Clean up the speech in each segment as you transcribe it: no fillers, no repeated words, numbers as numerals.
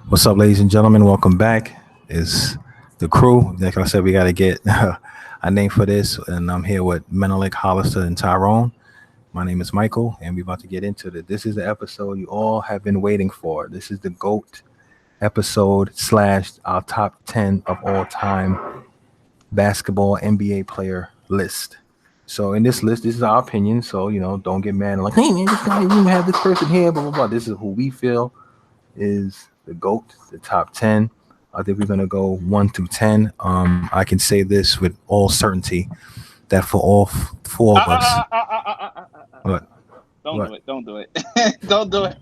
What's up, ladies and gentlemen? Welcome back. Is the crew? Like I said, we got to get a name for this, and I'm here with Menelik, Hollister, and Tyrone. My name is Michael, and we're about to get into it. This is the episode you all have been waiting for. This is the GOAT episode slash our top 10 of all time basketball NBA player list. So in this list, this is our opinion. So don't get mad and like, hey man, this guy, we have this person here, blah blah blah. This is who we feel is the GOAT, the top 10. I think we're going to go 1 through 10. I can say this with all certainty that for all four of us. What? Don't What? do it. Don't do it. Don't do it.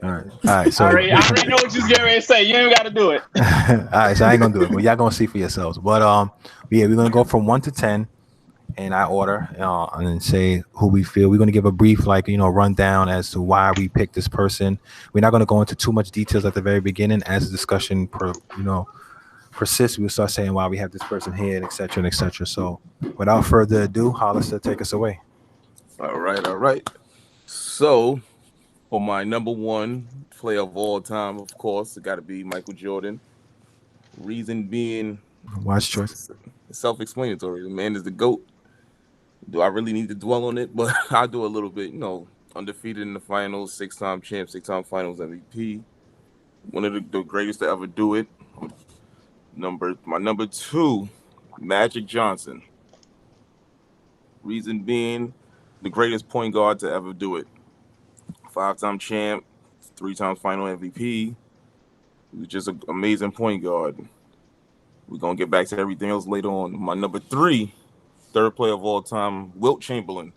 All right. All right. So, I already know what you're getting ready to say. You ain't got to do it. all right. So I ain't going to do it, but y'all going to see for yourselves. But yeah, we're going to go from 1 to 10 in our order and then say who we feel. We're going to give a brief, rundown as to why we picked this person. We're not going to go into too much details at the very beginning. As the discussion persists, we'll start saying why we have this person here, and et cetera, and et cetera. So without further ado, Hollister, take us away. All right. So, for my number one player of all time, of course, it got to be Michael Jordan. Reason being, Wise choice. self-explanatory. The man is the GOAT. Do I really need to dwell on it? But I'll do a little bit. Undefeated in the finals, 6-time champ, 6-time finals MVP. One of the greatest to ever do it. My number two, Magic Johnson. Reason being, the greatest point guard to ever do it. 5-time champ, 3 times final MVP. He was just an amazing point guard. We're going to get back to everything else later on. My number three, third player of all time, Wilt Chamberlain.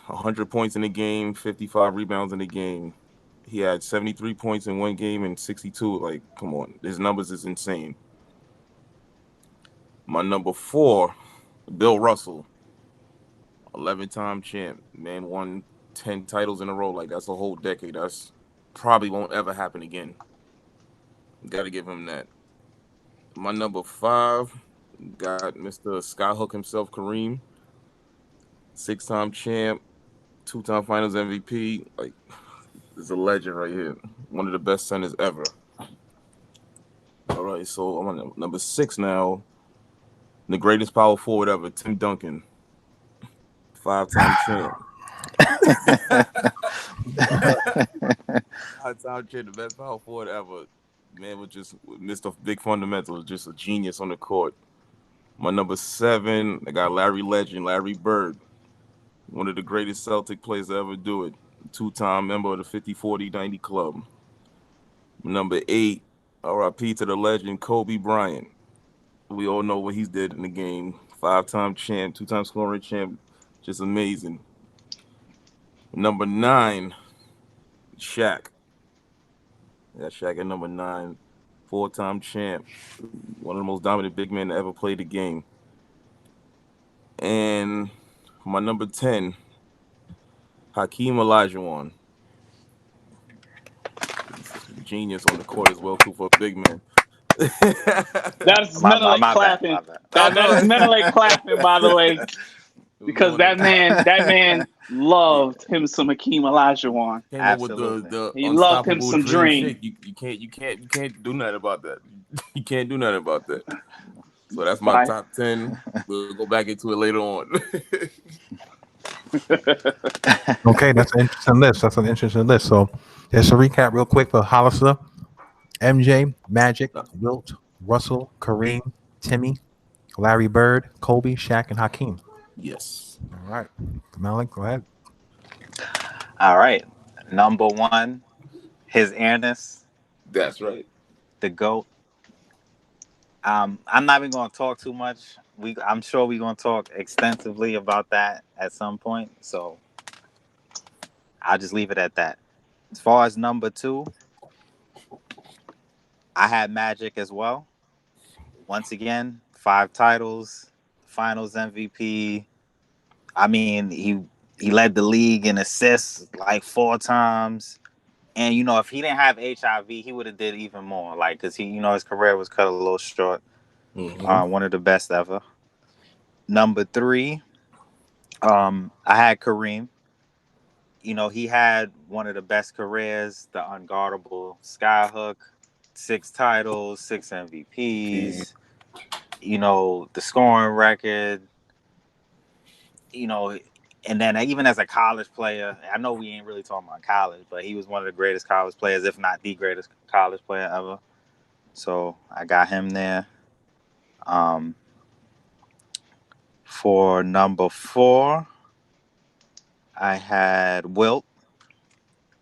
100 points in the game, 55 rebounds in the game. He had 73 points in one game and 62. Like, come on. His numbers is insane. My number four, Bill Russell. 11-time champ. Man won 10 titles in a row. Like, that's a whole decade. That's probably won't ever happen again. Got to give him that. My number five, got Mr. Skyhook himself, Kareem. 6-time champ, 2-time finals MVP. Like, it's a legend right here. One of the best centers ever. All right, so I'm on number 6 now. The greatest power forward ever, Tim Duncan. 5-time champ. 5-time champ, the best power forward ever. Man was just Mr. Big Fundamentals, just a genius on the court. My number 7, I got Larry Legend, Larry Bird. One of the greatest Celtic players to ever do it. 2-time member of the 50-40-90 club. Number 8, RIP to the legend, Kobe Bryant. We all know what he did in the game. 5-time champ, 2-time scoring champ. Just amazing. Number 9, Shaq. Got Shaq at number 9. 4-time champ. One of the most dominant big men to ever play the game. And my number 10, Hakeem Olajuwon. Genius on the court as well, too, for a big man. That's Menelik clapping. That is Menelik clapping, by the way, because that man loved him some Hakeem Olajuwon. Absolutely. He loved him some Dream. You can't do nothing about that. You can't do nothing about that. So that's my top 10. We'll go back into it later on. Okay, that's an interesting list. So just a recap real quick for Hollister. MJ, Magic, Wilt, Russell, Kareem, Timmy, Larry Bird, Kobe, Shaq, and Hakeem. Yes. All right. Malik, go ahead. All right. Number 1, His Airness. That's right. The GOAT. I'm not even going to talk too much. I'm sure we're going to talk extensively about that at some point. So I'll just leave it at that. As far as number 2, I had Magic as well. Once again, 5 titles, Finals MVP. I mean, he led the league in assists like 4 times. And, if he didn't have HIV, he would have did even more. Like, because his career was cut a little short. Mm-hmm. One of the best ever. Number 3, I had Kareem. he had one of the best careers, the unguardable skyhook, 6 titles, 6 MVPs, the scoring record, and then even as a college player, I know we ain't really talking about college, but he was one of the greatest college players, if not the greatest college player ever. So I got him there. For number 4, I had Wilt,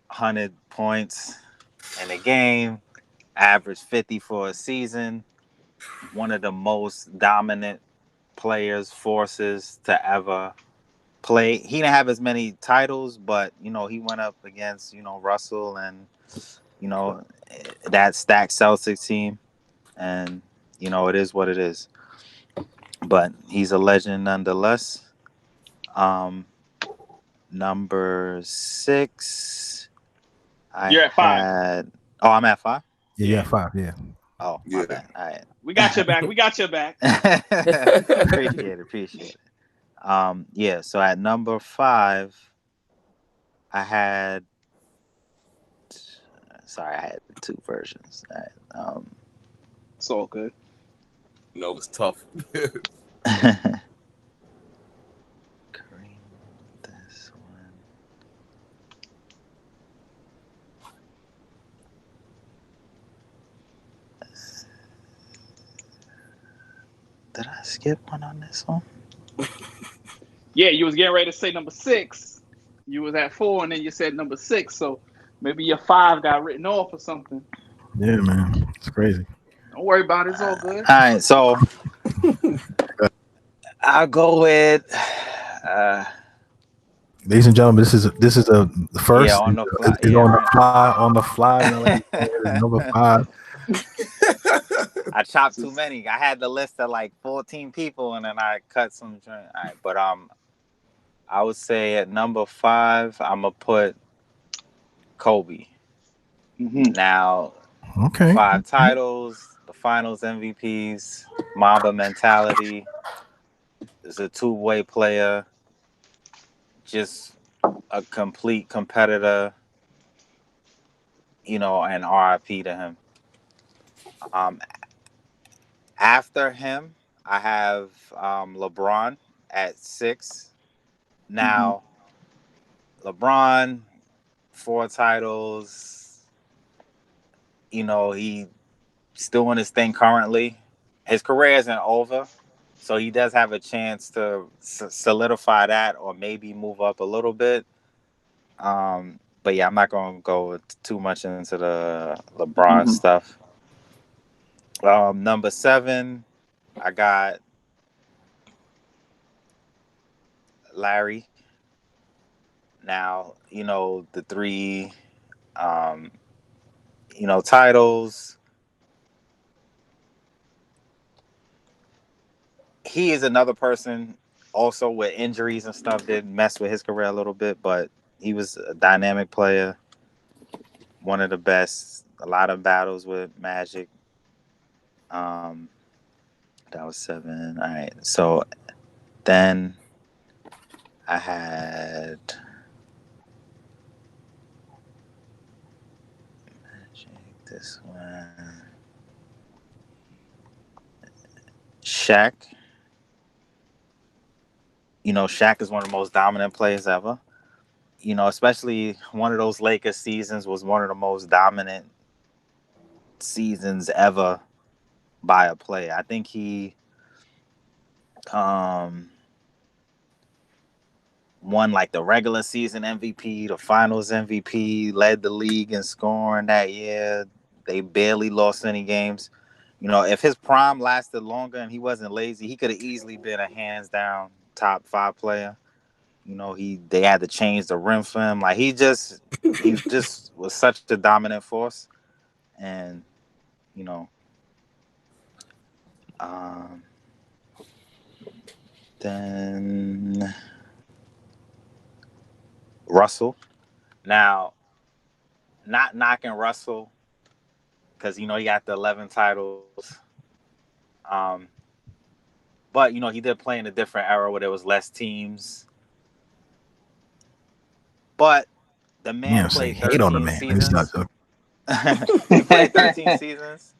100 points in a game, averaged 50 for a season, one of the most dominant forces to ever play. He didn't have as many titles, but he went up against Russell and that stacked Celtics team, and it is what it is. But he's a legend nonetheless. Number 6, You're at 5. I'm at 5. Yeah, 5. Yeah. Oh, my bad. All right. We got your back. Appreciate it. Yeah. So at number 5, I had 2 versions. All right. It's all good. It's tough. This one. Did I skip one on this one? Yeah, you was getting ready to say number 6. You was at 4, and then you said number 6. So maybe your 5 got written off or something. Yeah, man. It's crazy. Don't worry about it. It's all good. All right, so I'll go with. Ladies and gentlemen, this is the first. Yeah, on the fly. It's on the fly. Number 5. I chopped too many. I had the list of like 14 people, and then I cut some. All right, but I would say at number 5, I'm gonna put Kobe. Mm-hmm. Now, okay, 5 titles, the Finals MVPs, Mamba mentality. Is a two-way player, just a complete competitor. And RIP to him. After him, I have LeBron at 6. Now, LeBron, 4 titles. He's doing his thing currently. His career isn't over, so he does have a chance to solidify that or maybe move up a little bit. But yeah, I'm not going to go too much into the LeBron stuff. Number 7, I got Larry. Now, the 3, titles. He is another person also with injuries and stuff that messed with his career a little bit, but he was a dynamic player. One of the best. A lot of battles with Magic. That was 7. All right. So then I had Magic, this one. Shaq. Shaq is one of the most dominant players ever. Especially one of those Lakers seasons was one of the most dominant seasons ever by a player. I think he won like the regular season MVP, the finals MVP, led the league in scoring that year. They barely lost any games. If his prime lasted longer and he wasn't lazy, he could have easily been a hands down top 5 player. They had to change the rim for him. Like he just was such a dominant force. And then Russell. Now, not knocking Russell because he got the 11 titles. But he did play in a different era where there was less teams. But The man played 13 seasons. He played 13 seasons,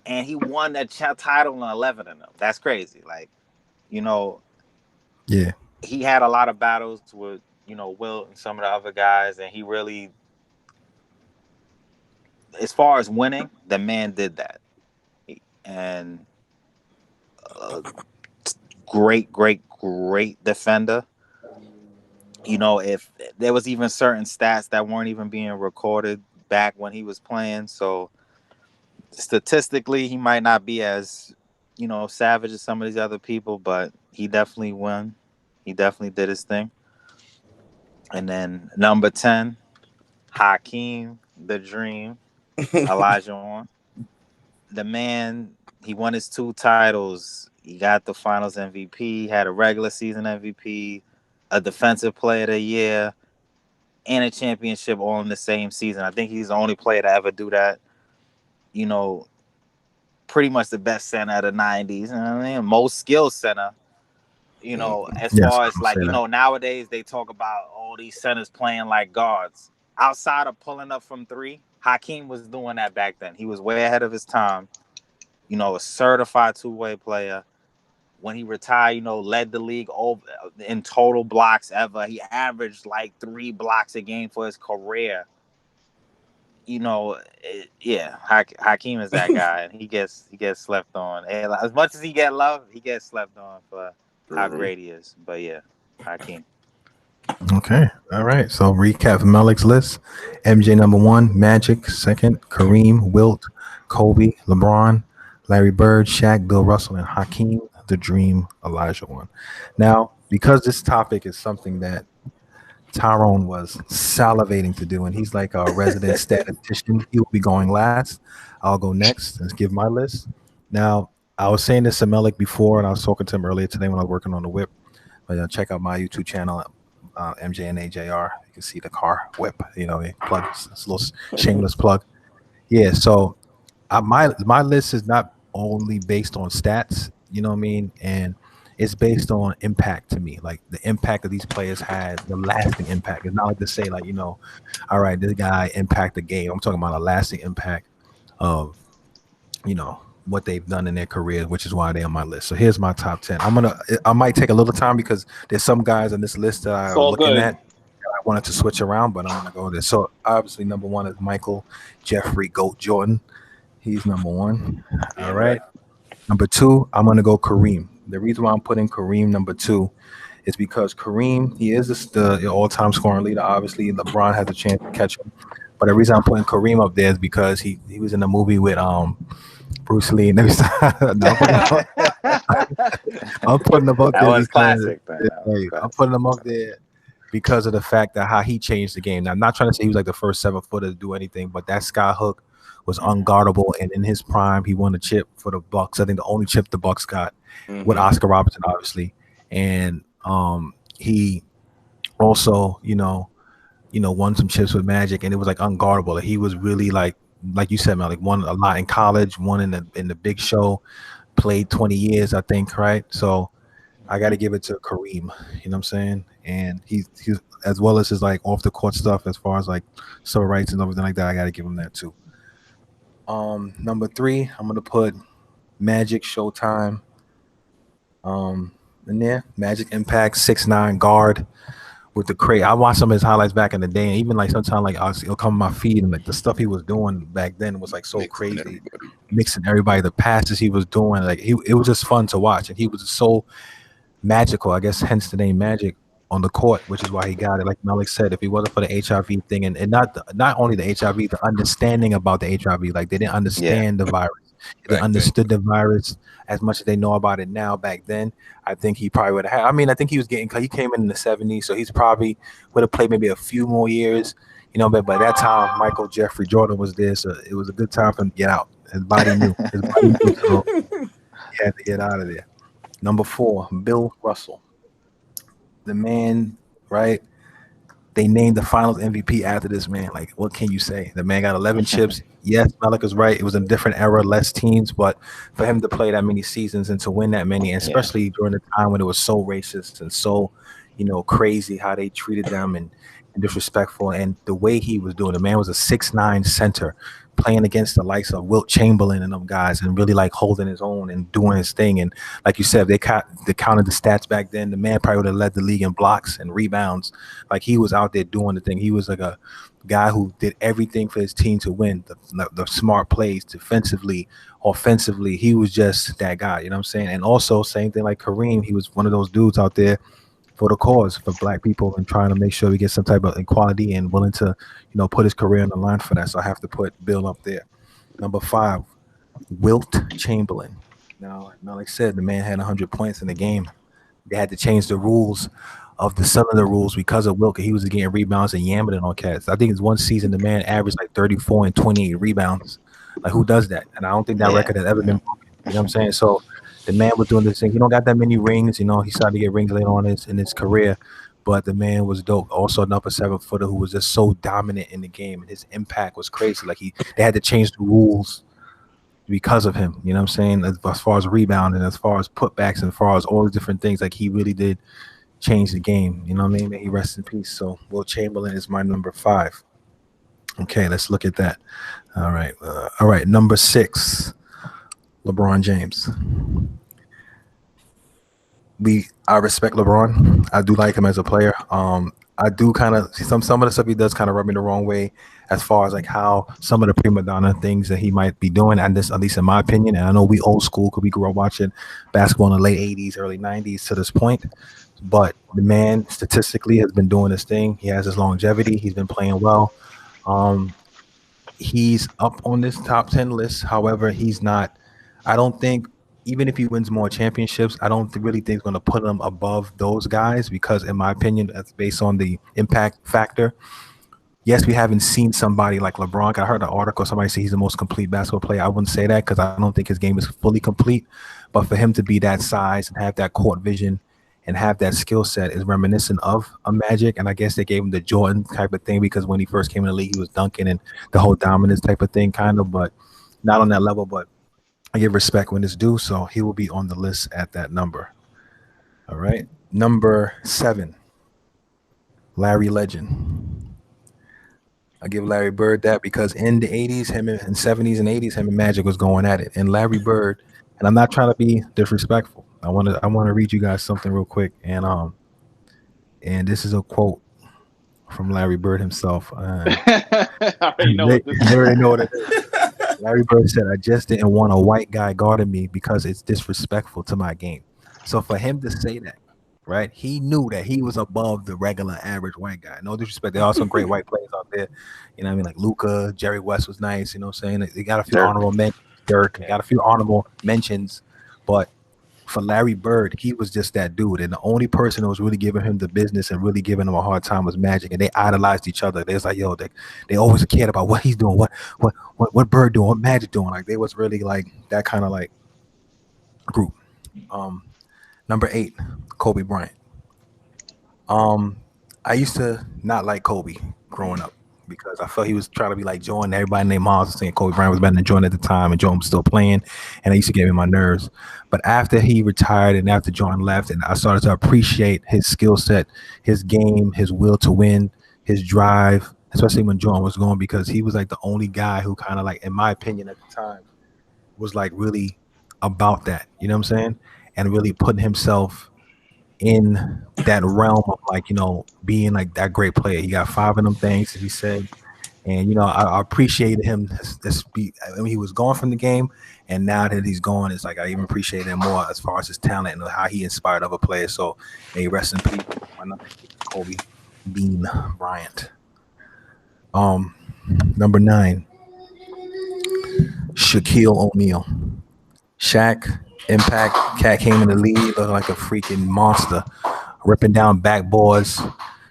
and he won that title in 11 of them. That's crazy. Like, you know, yeah, he had a lot of battles with, you know, Wilt and some of the other guys, and he really, as far as winning, the man did that. And great defender. You know, if there was even certain stats that weren't even being recorded back when he was playing, so statistically he might not be as, you know, savage as some of these other people, but he definitely won. He definitely did his thing. And then number 10, Hakeem the Dream Olajuwon. The man, he won his 2 titles. He got the Finals MVP, had a regular season MVP, a Defensive Player of the Year, and a championship all in the same season. I think he's the only player to ever do that. You know, pretty much the best center of the 90s. You know what I mean? Most skilled center. You know, as far as like, you know, nowadays they talk about all these centers playing like guards. Outside of pulling up from 3, Hakeem was doing that back then. He was way ahead of his time. You know, a certified 2-way player. When he retired, you know, led the league over in total blocks ever. He averaged like 3 blocks a game for his career. You know, Hakeem is that guy, and he gets slept on. And as much as he get love, he gets slept on for how great he is. But yeah, Hakeem. Okay, all right. So recap Melik's list: MJ number 1, Magic second, Kareem, Wilt, Kobe, LeBron, Larry Bird, Shaq, Bill Russell, and Hakeem the Dream Olajuwon. Now, because this topic is something that Tyrone was salivating to do, and he's like a resident statistician, he'll be going last. I'll go next and give my list. Now, I was saying this to Melik before, and I was talking to him earlier today when I was working on the whip. But check out my YouTube channel, MJNAJR. You can see the car whip. You know, plug. It's a little shameless plug. Yeah. So my list is not only based on stats. You know what I mean? And it's based on impact to me, like the impact that these players had, the lasting impact. It's not like to say, like, you know, all right, this guy impact the game. I'm talking about a lasting impact of, you know, what they've done in their career, which is why they're on my list. So here's my top 10. I might take a little time because there's some guys on this list that I'm looking at. I wanted to switch around, but I'm gonna go there. So obviously number 1 is Michael Jeffrey Goat Jordan. He's number 1. All right. Number 2, I'm gonna go Kareem. The reason why I'm putting Kareem number 2 is because Kareem, he is the all-time scoring leader. Obviously, LeBron has a chance to catch him. But the reason I'm putting Kareem up there is because he was in a movie with Bruce Lee. And I'm putting him up there. That was classic. I'm putting him up there because of the fact that how he changed the game. Now, I'm not trying to say he was like the first 7-footer to do anything, but that sky hook was unguardable, and in his prime, he won a chip for the Bucks. I think the only chip the Bucks got with Oscar Robertson, obviously, and he also, you know, won some chips with Magic, and it was like unguardable. Like, he was really like you said, man, like won a lot in college, won in the big show, played 20 years, I think, right? So I got to give it to Kareem. You know what I'm saying? And he's as well as his like off the court stuff, as far as like civil rights and everything like that. I got to give him that too. Number 3, I'm gonna put Magic Showtime. In there, Magic Impact, 6'9" guard with the crate. I watched some of his highlights back in the day, and even like sometimes like it'll come on my feed, and like the stuff he was doing back then was like so crazy, mixing everybody, the passes he was doing, like it was just fun to watch, and he was so magical. I guess hence the name Magic on the court, which is why he got it. Like Melik said, if he wasn't for the HIV thing, and not only the HIV, the understanding about the HIV, like they didn't understand the virus. They understood the virus as much as they know about it now. Back then, I think he probably would have had. I mean, I think he came in the 70s, so he's probably would have played maybe a few more years, you know. But by that time, Michael Jeffrey Jordan was there, so it was a good time for him to get out. His body knew. So he had to get out of there. Number 4, Bill Russell. The man, right? They named the Finals MVP after this man. Like, what can you say? The man got 11 chips. Yes, Melik was right. It was a different era, less teams, but for him to play that many seasons and to win that many, and especially during the time when it was so racist and so, you know, crazy how they treated them, and and disrespectful. And the way he was doing, the man was a 6'9" center playing against the likes of Wilt Chamberlain and them guys, and really like holding his own and doing his thing. And like you said, they counted the stats back then. The man probably would have led the league in blocks and rebounds. Like he was out there doing the thing. He was like a guy who did everything for his team to win. The smart plays, defensively, offensively, he was just that guy. You know what I'm saying? And also, same thing like Kareem. He was one of those dudes out there for the cause, for black people, and trying to make sure we get some type of equality, and willing to, put his career on the line for that. So I have to put Bill up there. Number 5, Wilt Chamberlain. Now, like I said, the man had 100 points in the game. They had to change the rules of some of the rules because of Wilt. He was getting rebounds and yamming it on cats. I think it's one season the man averaged like 34 and 28 rebounds. Like, who does that? And I don't think that record has ever been broken. You know what I'm saying? So the man was doing this thing. He don't got that many rings. He started to get rings later on in his career, but the man was dope. Also, another 7-footer who was just so dominant in the game, and his impact was crazy. Like they had to change the rules because of him. You know what I'm saying? As far as rebounding, as far as putbacks, and as far as all the different things, like he really did change the game. You know what I mean? May he rest in peace. So Wilt Chamberlain is my number 5. Okay, let's look at that. All right. Number 6. LeBron James. I respect LeBron. I do like him as a player. I do kind of some of the stuff he does kind of rub me the wrong way, as far as like how some of the prima donna things that he might be doing, and this, at least in my opinion. And I know we old school because we grew up watching basketball in the late 80s, early 90s to this point. But the man statistically has been doing this thing. He has his longevity. He's been playing well. He's up on this top 10 list. However, he's not. I don't think, even if he wins more championships, I don't really think he's going to put him above those guys, because in my opinion, that's based on the impact factor. Yes, we haven't seen somebody like LeBron. I heard an article, somebody say he's the most complete basketball player. I wouldn't say that, because I don't think his game is fully complete. But for him to be that size and have that court vision and have that skill set is reminiscent of a Magic. And I guess they gave him the Jordan type of thing, because when he first came in the league, he was dunking and the whole dominance type of thing, kind of, but not on that level. But I give respect when it's due, so he will be on the list at that number. All right. Number 7, Larry Legend. I give Larry Bird that because in the 80s, him in 70s and 80s, him and Magic was going at it. And Larry Bird, and I'm not trying to be disrespectful, I want to read you guys something real quick. And this is a quote from Larry Bird himself. I already know they already know what it is. Larry Bird said, "I just didn't want a white guy guarding me because it's disrespectful to my game." So for him to say that, right, he knew that he was above the regular average white guy. No disrespect, there are some great white players out there. You know what I mean? Like Luka, Jerry West was nice. You know what I'm saying? They got a few honorable mentions. Dirk got a few honorable mentions, but for Larry Bird, he was just that dude. And the only person that was really giving him the business and really giving him a hard time was Magic. And they idolized each other. They was like, yo, they always cared about what he's doing, what Bird doing, what Magic doing. Like, they was really like that kind of like group. Number 8, Kobe Bryant. I used to not like Kobe growing up, because I felt he was trying to be like Jordan. Everybody named Miles was saying Kobe Bryant was better than Jordan at the time, and Jordan was still playing, and it used to get me on my nerves. But after he retired and after Jordan left, and I started to appreciate his skill set, his game, his will to win, his drive, especially when Jordan was gone, because he was like the only guy who kind of like, in my opinion at the time, was like really about that, you know what I'm saying? And really putting himself in that realm of like, being like that great player. He got 5 of them things, as he said. And, I appreciated him. He was gone from the game. And now that he's gone, it's like I even appreciate him more as far as his talent and how he inspired other players. So, may rest in peace. Kobe Bean Bryant. Number 9, Shaquille O'Neal. Shaq, impact. Cat came in the league, looked like a freaking monster, ripping down backboards.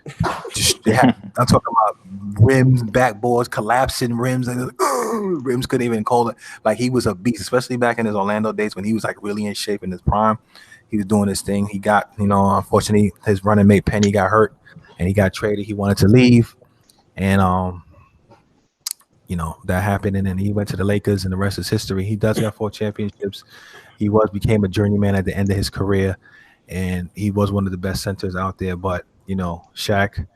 I'm talking about rims, backboards, collapsing rims, and rims couldn't even call it. Like, he was a beast, especially back in his Orlando days when he was like really in shape in his prime. He was doing his thing. He got, unfortunately, his running mate Penny got hurt, and he got traded. He wanted to leave, and that happened, and then he went to the Lakers, and the rest is history. He does have 4 championships. He became a journeyman at the end of his career, and he was one of the best centers out there. But Shaq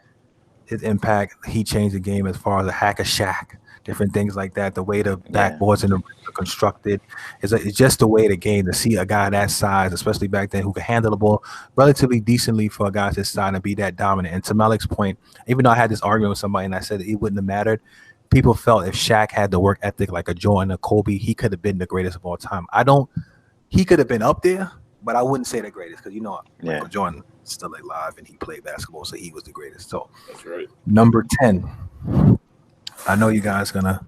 his impact. He changed the game as far as the hack a Shaq, different things like that. The way the backboards and the rims are constructed it's just the way the game to see a guy that size, especially back then, who could handle the ball relatively decently for a guy his size and be that dominant. And to Malik's point, even though I had this argument with somebody and I said that it wouldn't have mattered, people felt if Shaq had the work ethic like a Jordan or Kobe, he could have been the greatest of all time. He could have been up there, but I wouldn't say the greatest because Michael Jordan is still alive and he played basketball, so he was the greatest. So that's right. Number 10. I know you guys gonna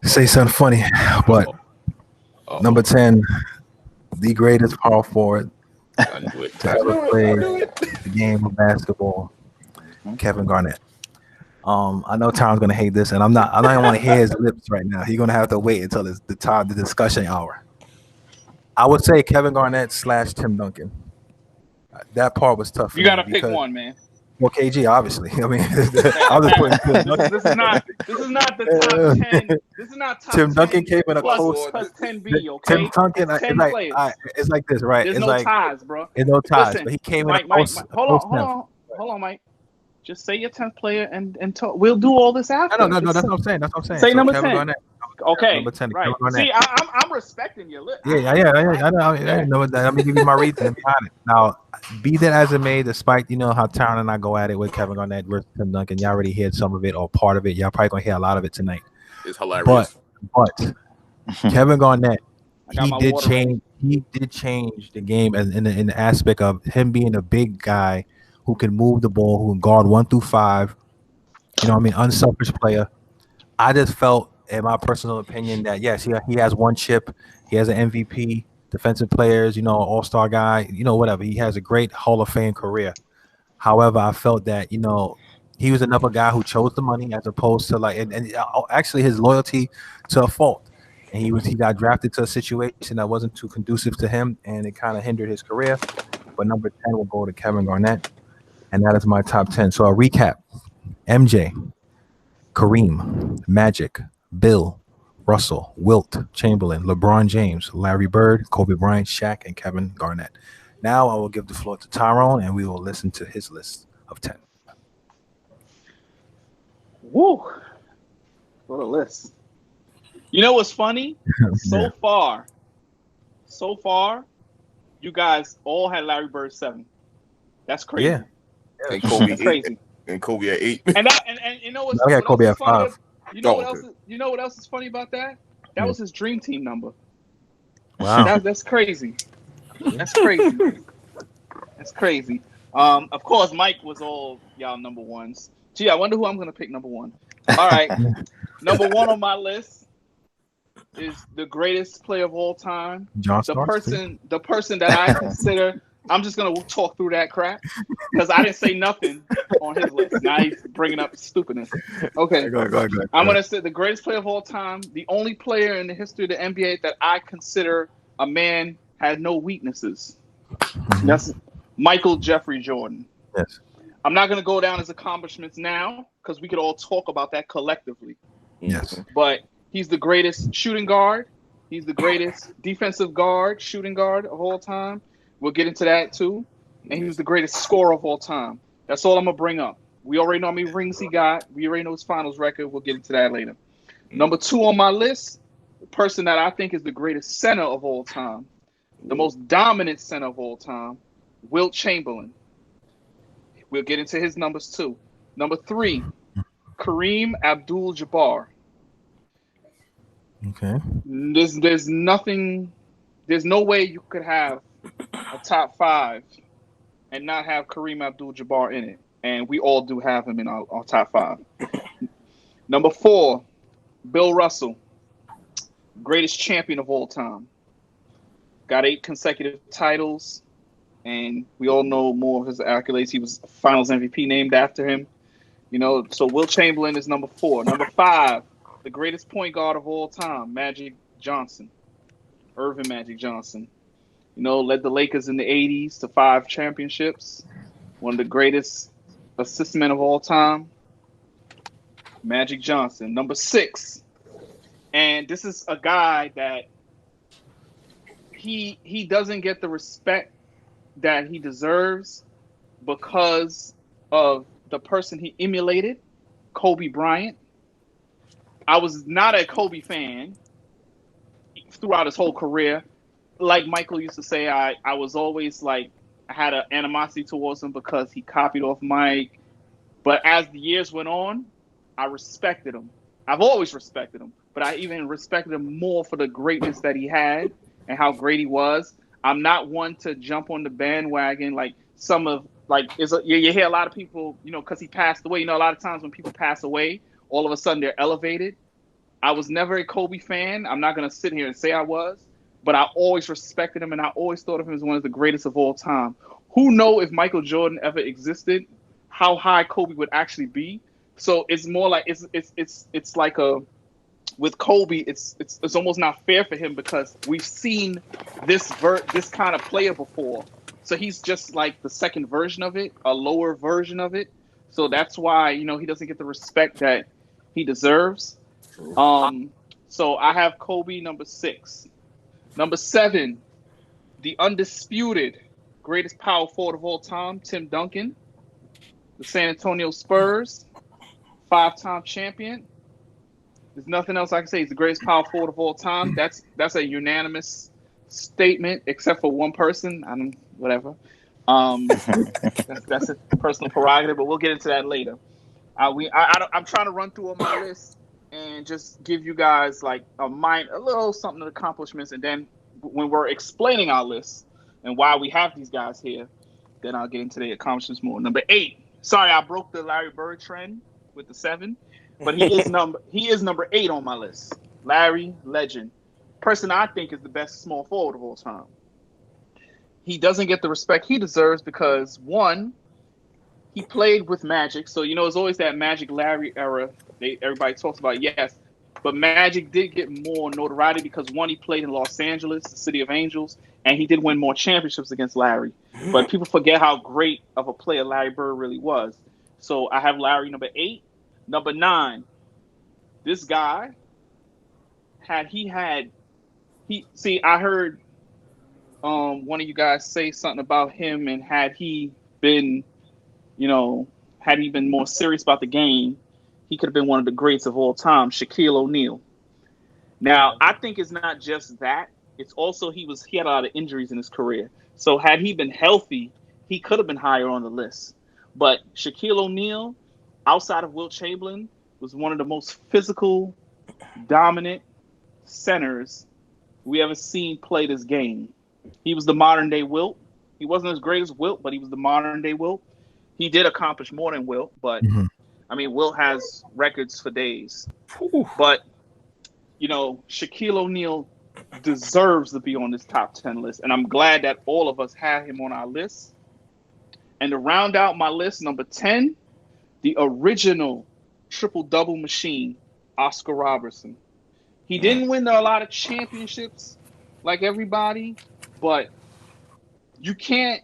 say something funny, but number 10, the greatest power forward to ever play the game of basketball, Kevin Garnett. I know Tom's gonna hate this, and I don't want to hear his lips right now. He's gonna have to wait until it's the discussion hour. I would say Kevin Garnett / Tim Duncan. That part was tough. You gotta pick one, man. Well, KG, obviously. I mean, I was putting this is not the top 10. This is not top Tim Duncan 10 came in a close 10B, okay? Tim Duncan, it's like this, right? There's it's no like, ties, bro. There's no ties, Listen, but he came Mike, in a close. Hold on, Mike. Just say your 10th player and talk. We'll do all this after. No, that's what I'm saying. That's what I'm saying. Say number Kevin 10. Garnett. Okay, number 10, right. See, I'm respecting your list. Yeah. I know that. Let me give you my reason behind it. Now, be that as it may, despite how Tyron and I go at it with Kevin Garnett versus Tim Duncan, y'all already heard some of it or part of it. Y'all probably gonna hear a lot of it tonight. It's hilarious. But Kevin Garnett, he did change the game in the aspect of him being a big guy who can move the ball, who can guard 1 through 5. Unselfish player. I just felt, in my personal opinion, that yes, he has one chip. He has an MVP, defensive players, all-star guy, whatever. He has a great Hall of Fame career. However, I felt that, he was another guy who chose the money as opposed to and actually his loyalty to a fault. And he got drafted to a situation that wasn't too conducive to him, and it kind of hindered his career. But number 10 will go to Kevin Garnett, and that is my top 10. So I'll recap. MJ, Kareem, Magic, Bill, Russell, Wilt, Chamberlain, LeBron James, Larry Bird, Kobe Bryant, Shaq, and Kevin Garnett. Now I will give the floor to Tyrone, and we will listen to his list of 10. Woo! What a list. You know what's funny? So far, you guys all had Larry Bird 7. That's crazy. Yeah. And Kobe crazy. And Kobe at 8. And you know what's got Kobe at 5. You know what else is funny about that? That was his dream team number. Wow. That's crazy. That's crazy. That's crazy. Of course, Mike was all y'all number ones. Gee, I wonder who I'm gonna pick number 1. All right. Number 1 on my list is the greatest player of all time. The person that I consider. I'm just gonna talk through that crap because I didn't say nothing on his list. Now he's bringing up stupidness. Okay, go ahead. I'm gonna say the greatest player of all time, the only player in the history of the NBA that I consider a man had no weaknesses. Mm-hmm. That's Michael Jeffrey Jordan. Yes. I'm not gonna go down his accomplishments now because we could all talk about that collectively. Yes. But he's the greatest shooting guard. He's the greatest defensive guard, shooting guard of all time. We'll get into that too. And he was the greatest scorer of all time. That's all I'm going to bring up. We already know how many rings he got. We already know his finals record. We'll get into that later. Number 2 on my list, the person that I think is the greatest center of all time, the most dominant center of all time, Wilt Chamberlain. We'll get into his numbers too. Number 3, Kareem Abdul-Jabbar. Okay. There's no way you could have a top 5 and not have Kareem Abdul-Jabbar in it. And we all do have him in our top 5. Number 4, Bill Russell, greatest champion of all time. Got 8 consecutive titles, and we all know more of his accolades. He was Finals MVP named after him. So Wilt Chamberlain is number 4. Number 5, the greatest point guard of all time, Magic Johnson, Irvin Magic Johnson. Led the Lakers in the 80s to 5 championships. One of the greatest assist men of all time, Magic Johnson. Number 6, and this is a guy that he doesn't get the respect that he deserves because of the person he emulated, Kobe Bryant. I was not a Kobe fan throughout his whole career. Like Michael used to say, I was always like, I had an animosity towards him because he copied off Mike. But as the years went on, I respected him. I've always respected him, but I even respected him more for the greatness that he had and how great he was. I'm not one to jump on the bandwagon like some of you hear a lot of people, because he passed away. A lot of times when people pass away, all of a sudden they're elevated. I was never a Kobe fan. I'm not going to sit here and say I was, but I always respected him, and I always thought of him as one of the greatest of all time. Who knows if Michael Jordan ever existed, how high Kobe would actually be? So it's more like it's like with Kobe, it's almost not fair for him because we've seen this kind of player before. So he's just like the second version of it, a lower version of it. So that's why he doesn't get the respect that he deserves. So I have Kobe number 6. Number 7, the undisputed greatest power forward of all time, Tim Duncan, the San Antonio Spurs, 5-time champion. There's nothing else I can say. He's the greatest power forward of all time. That's a unanimous statement, except for one person. Whatever. That's a personal prerogative, but we'll get into that later. I'm trying to run through all my list and just give you guys like a little something of accomplishments, and then when we're explaining our list and why we have these guys here, then I'll get into the accomplishments more. Number 8. Sorry, I broke the Larry Bird trend with the 7, but he is number 8 on my list. Larry, legend, person I think is the best small forward of all time. He doesn't get the respect he deserves because, one, he played with Magic. So, it's always that Magic Larry era everybody talks about, yes. But Magic did get more notoriety because, one, he played in Los Angeles, the city of angels, and he did win more championships against Larry. But people forget how great of a player Larry Bird really was. So I have Larry number 8. Number 9, this guy, I heard one of you guys say something about him, and had he been more serious about the game, he could have been one of the greats of all time, Shaquille O'Neal. Now, I think it's not just that. It's also he had a lot of injuries in his career. So had he been healthy, he could have been higher on the list. But Shaquille O'Neal, outside of Wilt Chamberlain, was one of the most physical, dominant centers we ever seen play this game. He was the modern-day Wilt. He wasn't as great as Wilt, but he was the modern-day Wilt. He did accomplish more than Wilt, but Wilt has records for days. But, Shaquille O'Neal deserves to be on this top 10 list, and I'm glad that all of us have him on our list. And to round out my list, number 10, the original triple-double machine, Oscar Robertson. He didn't win a lot of championships like everybody, but you can't.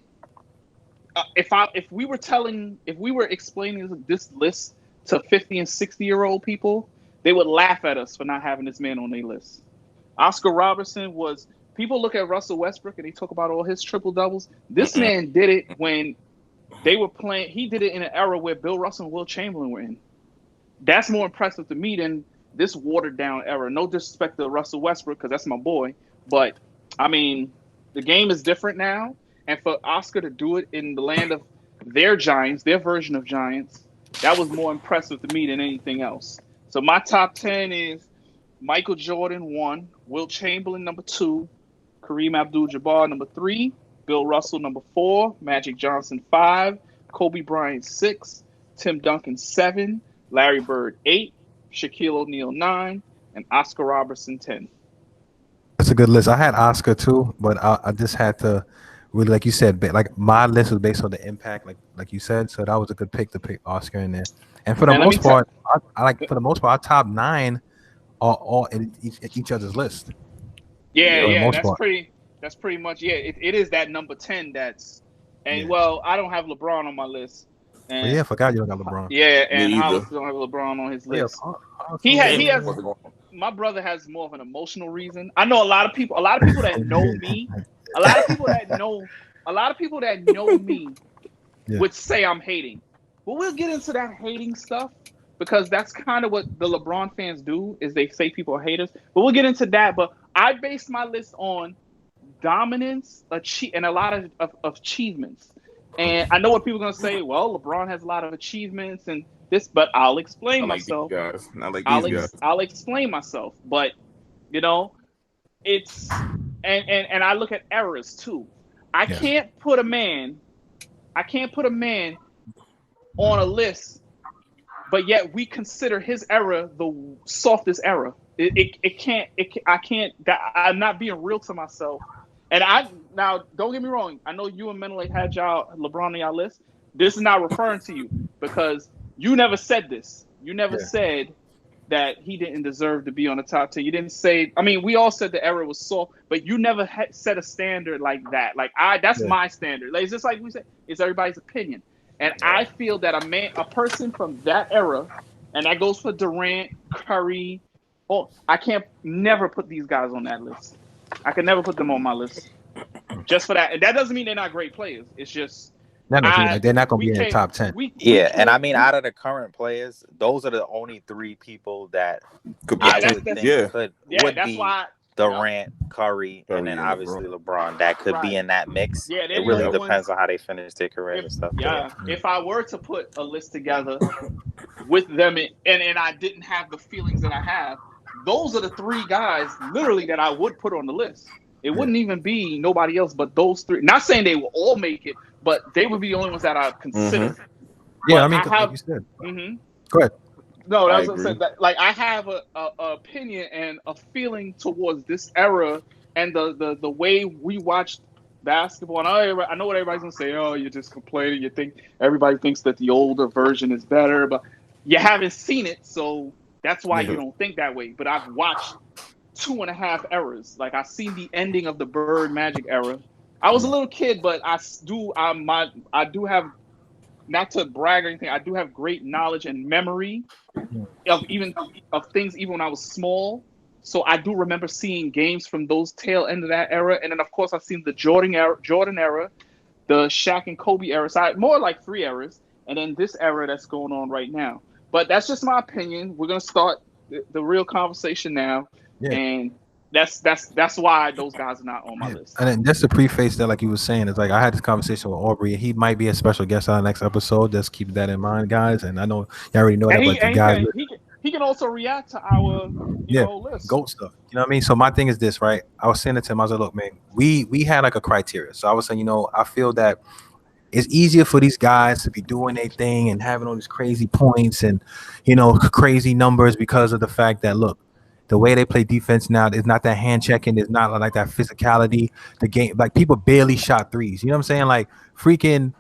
If we were explaining this list to 50 and 60-year-old people, they would laugh at us for not having this man on their list. Oscar Robertson was. People look at Russell Westbrook and they talk about all his triple doubles. This man did it when they were playing. He did it in an era where Bill Russell and Wilt Chamberlain were in. That's more impressive to me than this watered down era. No disrespect to Russell Westbrook because that's my boy, but the game is different now. And for Oscar to do it in the land of their giants, their version of giants, that was more impressive to me than anything else. So my top 10 is Michael Jordan 1, Wilt Chamberlain number 2, Kareem Abdul-Jabbar number 3, Bill Russell number 4, Magic Johnson 5, Kobe Bryant 6, Tim Duncan 7, Larry Bird 8, Shaquille O'Neal 9, and Oscar Robertson 10. That's a good list. I had Oscar too, but I just had to really, like you said, like my list was based on the impact, like you said. So that was a good pick to pick Oscar in there. And for the most part, our top 9 are all in each other's list. Yeah, that's pretty much it is that number 10 I don't have LeBron on my list. And I forgot you don't got LeBron. Yeah, and Hollis don't have LeBron on his list. He has. My brother has more of an emotional reason. I know a lot of people that know me, a lot of people that know me would say I'm hating. But we'll get into that hating stuff because that's kind of what the LeBron fans do is they say people are haters. But we'll get into that. But I based my list on dominance, and a lot of achievements. And I know what people are going to say. Well, LeBron has a lot of achievements and this, but I'll explain I like myself. these guys. I like these guys. I'll explain myself. But you know, it's and I look at errors too. I can't put a man on a list, but yet we consider his era the softest era. I can't. I'm not being real to myself. And now don't get me wrong. I know you and Menelek had y'all LeBron on y'all list. This is not referring to you because you never said this. You never said that he didn't deserve to be on the top 10. You didn't say. I mean, we all said the era was soft, but you never set a standard like that. Like that's my standard. Like, it's just like we said. It's everybody's opinion. And I feel that a person from that era, and that goes for Durant, Curry. Oh, I can't never put these guys on that list. I can never put them on my list just for that. And that doesn't mean they're not great players. It's just they're not going to be in the top 10. And I mean, out of the current players, those are the only three people that would be Durant, Curry, and then obviously LeBron. That could be in that mix. Yeah, it really depends on how they finish their career and stuff. Yeah, if I were to put a list together with them, and I didn't have the feelings that I have, those are the three guys literally that I would put on the list. It wouldn't even be nobody else but those three. Not saying they will all make it, but they would be the only ones that I consider. Mm-hmm. Yeah, I mean, like you said. Mm-hmm. Go ahead. No, that's what I said. Like I have a opinion and a feeling towards this era and the way we watched basketball. And I know what everybody's gonna say. Oh, you're just complaining. You think everybody thinks that the older version is better, but you haven't seen it, so that's why you don't think that way. But I've watched 2.5 eras. Like I've seen the ending of the Bird Magic era. I was a little kid, but I do have, not to brag or anything, I do have great knowledge and memory of things even when I was small. So I do remember seeing games from those tail end of that era. And then of course I've seen the Jordan era, the Shaq and Kobe era. So more like 3 eras. And then this era that's going on right now. But that's just my opinion. We're gonna start the real conversation now. Yeah. And that's why those guys are not on my list. And then just to preface that, like you were saying, it's like I had this conversation with Aubrey. He might be a special guest on the next episode. Just keep that in mind, guys. And I know you already know that, but the guys he can also react to our list. GOAT stuff. You know what I mean? So my thing is this, right? I was saying it to him. I was like, look, man, we had like a criteria. So I was saying, I feel that it's easier for these guys to be doing their thing and having all these crazy points and crazy numbers because of the fact that, look, the way they play defense now is not that hand checking. It's not like that physicality. The game, like people barely shot threes. You know what I'm saying? Like freaking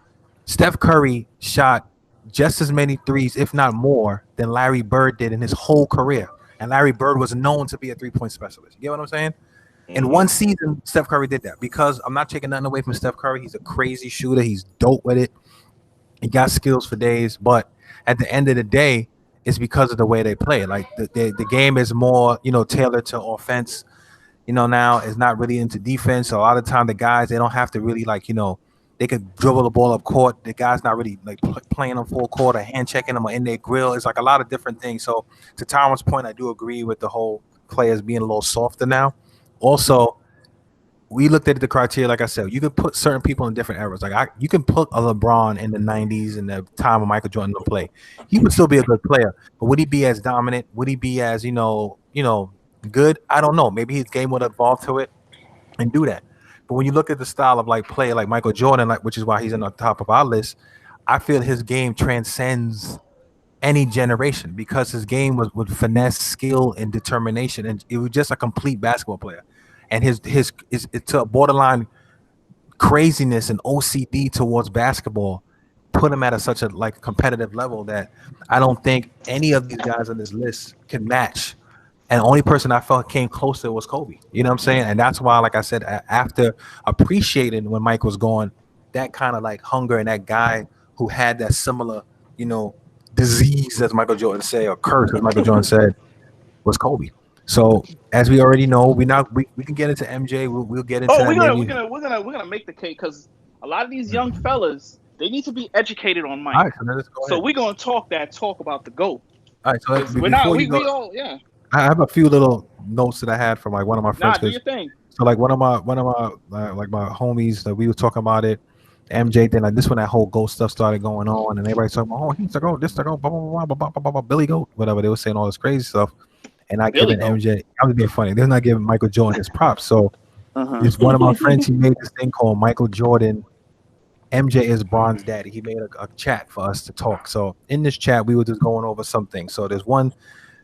Steph Curry shot just as many threes, if not more, than Larry Bird did in his whole career. And Larry Bird was known to be a 3-point specialist. You get what I'm saying? In one season, Steph Curry did that because I'm not taking nothing away from Steph Curry. He's a crazy shooter. He's dope with it. He got skills for days. But at the end of the day, it's because of the way they play. Like the game is more, tailored to offense. Now it's not really into defense. So a lot of time the guys, they don't have to really they could dribble the ball up court. The guy's not really like playing on full court or hand checking them or in their grill. It's like a lot of different things. So to Tyron's point, I do agree with the whole players being a little softer now. Also, we looked at the criteria, like I said, you could put certain people in different eras. Like you can put a LeBron in the 90s and the time of Michael Jordan to play. He would still be a good player, but would he be as dominant? Would he be as good? I don't know. Maybe his game would evolve to it and do that. But when you look at the style of play like Michael Jordan, which is why he's on the top of our list, I feel his game transcends any generation because his game was with finesse, skill, and determination, and it was just a complete basketball player. And his to a borderline craziness and OCD towards basketball put him at such a competitive level that I don't think any of these guys on this list can match. And the only person I felt came closer was Kobe. You know what I'm saying? And that's why, like I said, after appreciating when Mike was gone, that kind of hunger and that guy who had that similar, disease, as Michael Jordan said, or curse, as Michael Jordan said, was Kobe. So as we already know, we can get into MJ. We'll get into. We're gonna make the cake because a lot of these young fellas, They need to be educated on All Mike. right, so let's go So ahead. we're gonna talk about the GOAT. All right, so We're not. before you go, We all yeah. I have a few little notes that I had from like one of my friends. Nah, do your thing. So like one of my like my homies that we were talking about it, MJ thing, like this when that whole ghost stuff started going on, and everybody talking about, oh, he's the GOAT, this the GOAT, blah blah blah blah blah blah blah, Billy Goat, whatever they were saying, all this crazy stuff, and not Billy giving Goat. MJ. I was being funny. They're not giving Michael Jordan his props. So it's one of my friends. He made this thing called Michael Jordan. MJ is Bron's daddy. He made a chat for us to talk. So in this chat, we were just going over some things. So there's one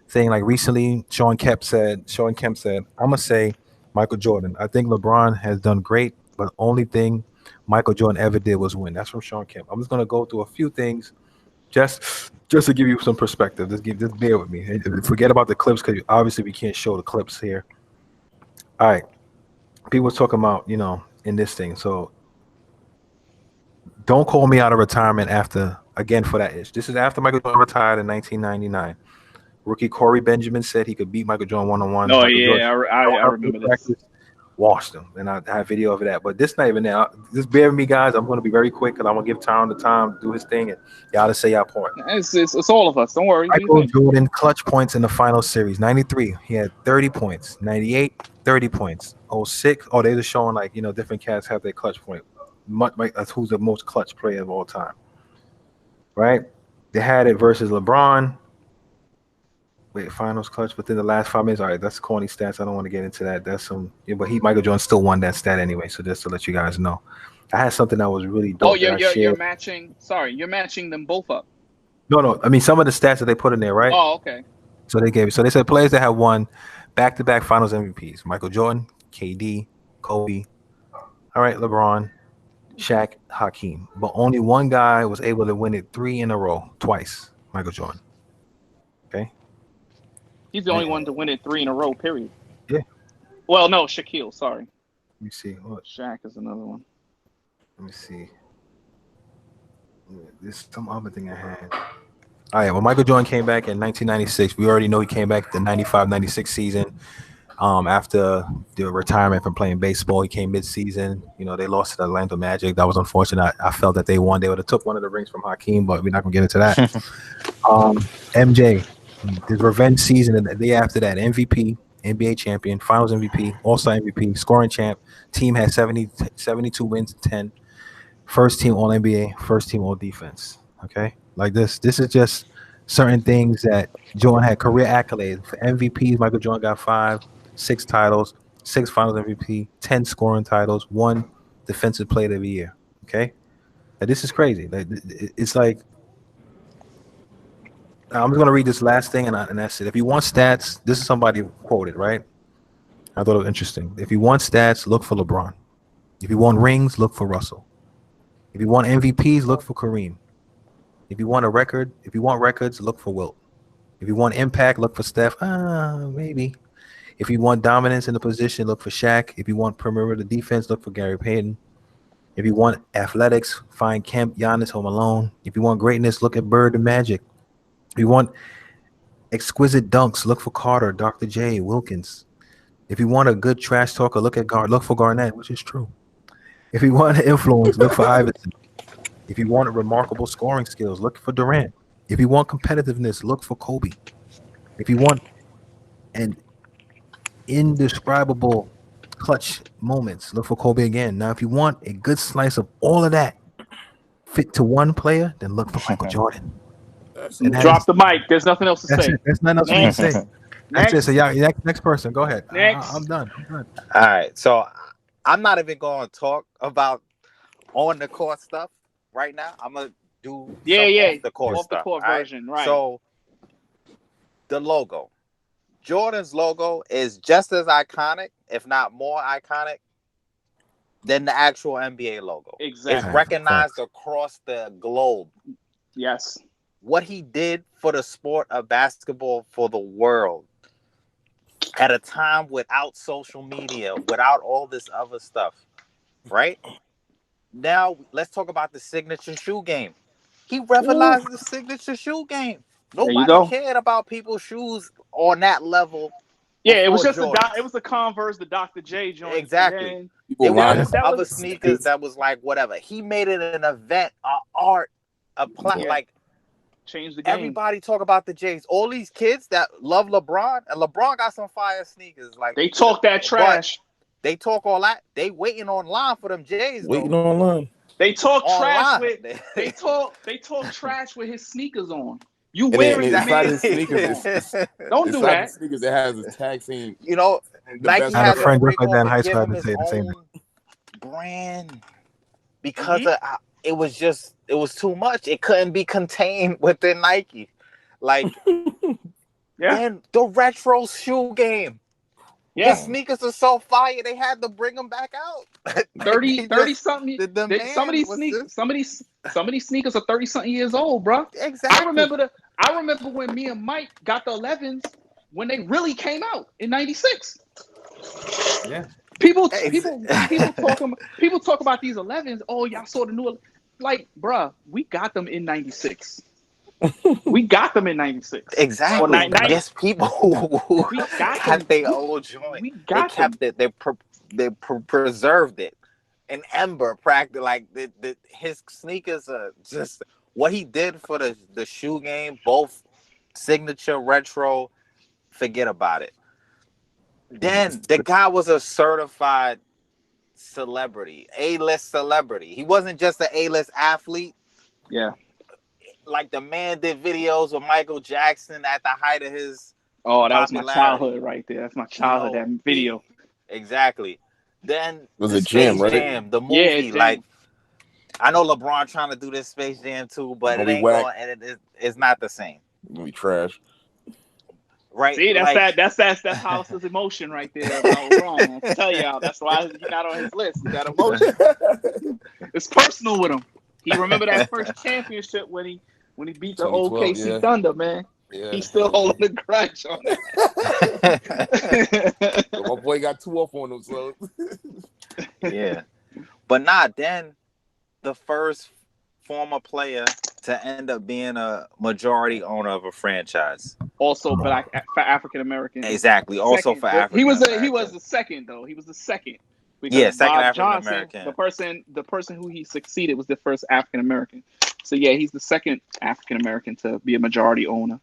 thing like recently, Sean Kemp said, I'm gonna say Michael Jordan. I think LeBron has done great, but the only thing Michael Jordan ever did was win. That's from Sean Kemp. I'm just gonna go through a few things just to give you some perspective. Just bear with me. Forget about the clips because obviously we can't show the clips here. All right. People talking about, in this thing. So don't call me out of retirement after, again, for that ish. This is after Michael Jordan retired in 1999. Rookie Corey Benjamin said he could beat Michael Jordan one-on-one. Oh, Michael yeah, Jordan, I remember this. Washed him, and I have video of that. But this not even there. Just bear with me, guys. I'm going to be very quick because I'm going to give Tyron the time to do his thing, and y'all to say y'all point. It's all of us. Don't worry. Michael Jordan clutch points in the final series. 93, he had 30 points. 98, 30 points. 06, they're just showing like, different cats have their clutch point. That's who's the most clutch player of all time. Right? They had it versus LeBron. Wait, finals clutch within the last 5 minutes. All right, that's corny stats. I don't want to get into that. That's some, but Michael Jordan still won that stat anyway. So just to let you guys know, I had something that was really dope. Oh, you're matching. Sorry, you're matching them both up. No. I mean, some of the stats that they put in there, right? Oh, okay. So they said players that have won back-to-back Finals MVPs: Michael Jordan, KD, Kobe. All right, LeBron, Shaq, Hakeem. But only one guy was able to win it 3 in a row, twice. Michael Jordan. Okay. He's the only one to win it 3 in a row, period. Yeah. Well, no, Shaquille, sorry. Let me see. What? Shaq is another one. Let me see. This some other thing I had. All right, well, Michael Jordan came back in 1996. We already know he came back the 95-96 season. After the retirement from playing baseball, he came mid-season. They lost to the Orlando Magic. That was unfortunate. I felt that they won. They would have took one of the rings from Hakeem, but we're not going to get into that. MJ, his revenge season, and the day after that, MVP, NBA champion, Finals MVP, All-Star MVP, scoring champ. Team had 72 wins, 10. First team All-NBA, first team All-Defense. Okay, like this is just certain things that Jordan had career accolades. For MVPs, Michael Jordan got 5, 6 titles, 6 Finals MVP, 10 scoring titles, 1 Defensive Player of the Year. Okay, now, this is crazy. Like, it's like, I'm just gonna read this last thing, and that's it. If you want stats, this is somebody quoted, right? I thought it was interesting. If you want stats, look for LeBron. If you want rings, look for Russell. If you want MVPs, look for Kareem. If you want records, look for Wilt. If you want impact, look for Steph. Maybe. If you want dominance in the position, look for Shaq. If you want perimeter defense, look for Gary Payton. If you want athletics, find Kemp, Giannis, Home Alone. If you want greatness, look at Bird and Magic. If you want exquisite dunks, look for Carter, Dr. J, Wilkins. If you want a good trash talker, look for Garnett, which is true. If you want influence, look for Iverson. If you want remarkable scoring skills, look for Durant. If you want competitiveness, look for Kobe. If you want an indescribable clutch moments, look for Kobe again. Now, if you want a good slice of all of that fit to one player, then look for Michael Jordan. Drop the mic. There's nothing else to say. There's nothing else for me to say. That's it. So next person, go ahead. Next. I'm done. All right. So I'm not even going to talk about on the court stuff right now. I'm gonna do off the court off stuff. The court version, right? So the logo, Jordan's logo is just as iconic, if not more iconic, than the actual NBA logo. Exactly. It's recognized across the globe. Yes. What he did for the sport of basketball for the world at a time without social media, without all this other stuff, right? Now, let's talk about the signature shoe game. He revolutionized the signature shoe game. Nobody cared about people's shoes on that level Yeah, it was before just Jordans. it was the Converse, the Dr. J joint. Exactly. And People It lying. was that other was- sneakers that was like whatever. He made it an event, a art, Yeah. like changed the game. everybody talk about the Jays. All these kids that love LeBron, and LeBron got some fire sneakers. Like They talk that trash. They talk all that. They waiting online for them Jays. Waiting though. online. They talk trash Online. with they talk trash with his sneakers on. You And wearing the inside man's his sneakers, sneakers on. Don't do inside that. the sneakers, it has a tag saying. You know, the Nike best I had had a to friend break just like that in off high and school. give I him had to his say the same own brand because Mhm. it was too much. It couldn't be contained within Nike. Like Yeah. then the retro shoe game. Yeah. His sneakers are so fire. They had to bring them back out. 30 something. The demand Some of these was sneakers, just- some of these sneakers are 30 something years old, bro. Exactly. I remember when me and Mike got the 11s when they really came out in '96. Yeah. People Hey, talk about these 11s. Oh, y'all saw the new, like, bruh, we got them in '96. We got them in '96. Exactly. Or 90. Yes, people who We got had them. their old joint. We They got them. kept it. They preserved it. An ember practice. Like his sneakers are just what he did for the shoe game. Both signature, retro. Forget about it. Then the guy was a certified celebrity, A-list celebrity. He wasn't just an A-list athlete. Yeah. Like the man did videos with Michael Jackson at the height of his. Oh, that was my popularity. childhood right there. That's my childhood. That video. Exactly. Then was the a Jam, Space right? Jam, the movie. Yeah, Jam. Like I know LeBron trying to do this Space Jam too, but Gonna it be ain't whack. going. And it's not the same, Gonna be trash. right? See, Like, that's Hollister's emotion right there about LeBron. I tell y'all, that's why he's not on his list. He got emotion. It's personal with him. He remember that first championship when he beat the old 2012, KC yeah. Thunder, man. Yeah. He's still holding the grudge on that. So my boy got 2 off on him, so yeah, but not then. The first former player to end up being a majority owner of a franchise. Also, black for African American. Exactly. Also for African. He was the second though. He was the second. Because Yeah, second Bob African Johnson, American. the person who he succeeded was the first African American. So yeah, he's the second African American to be a majority owner.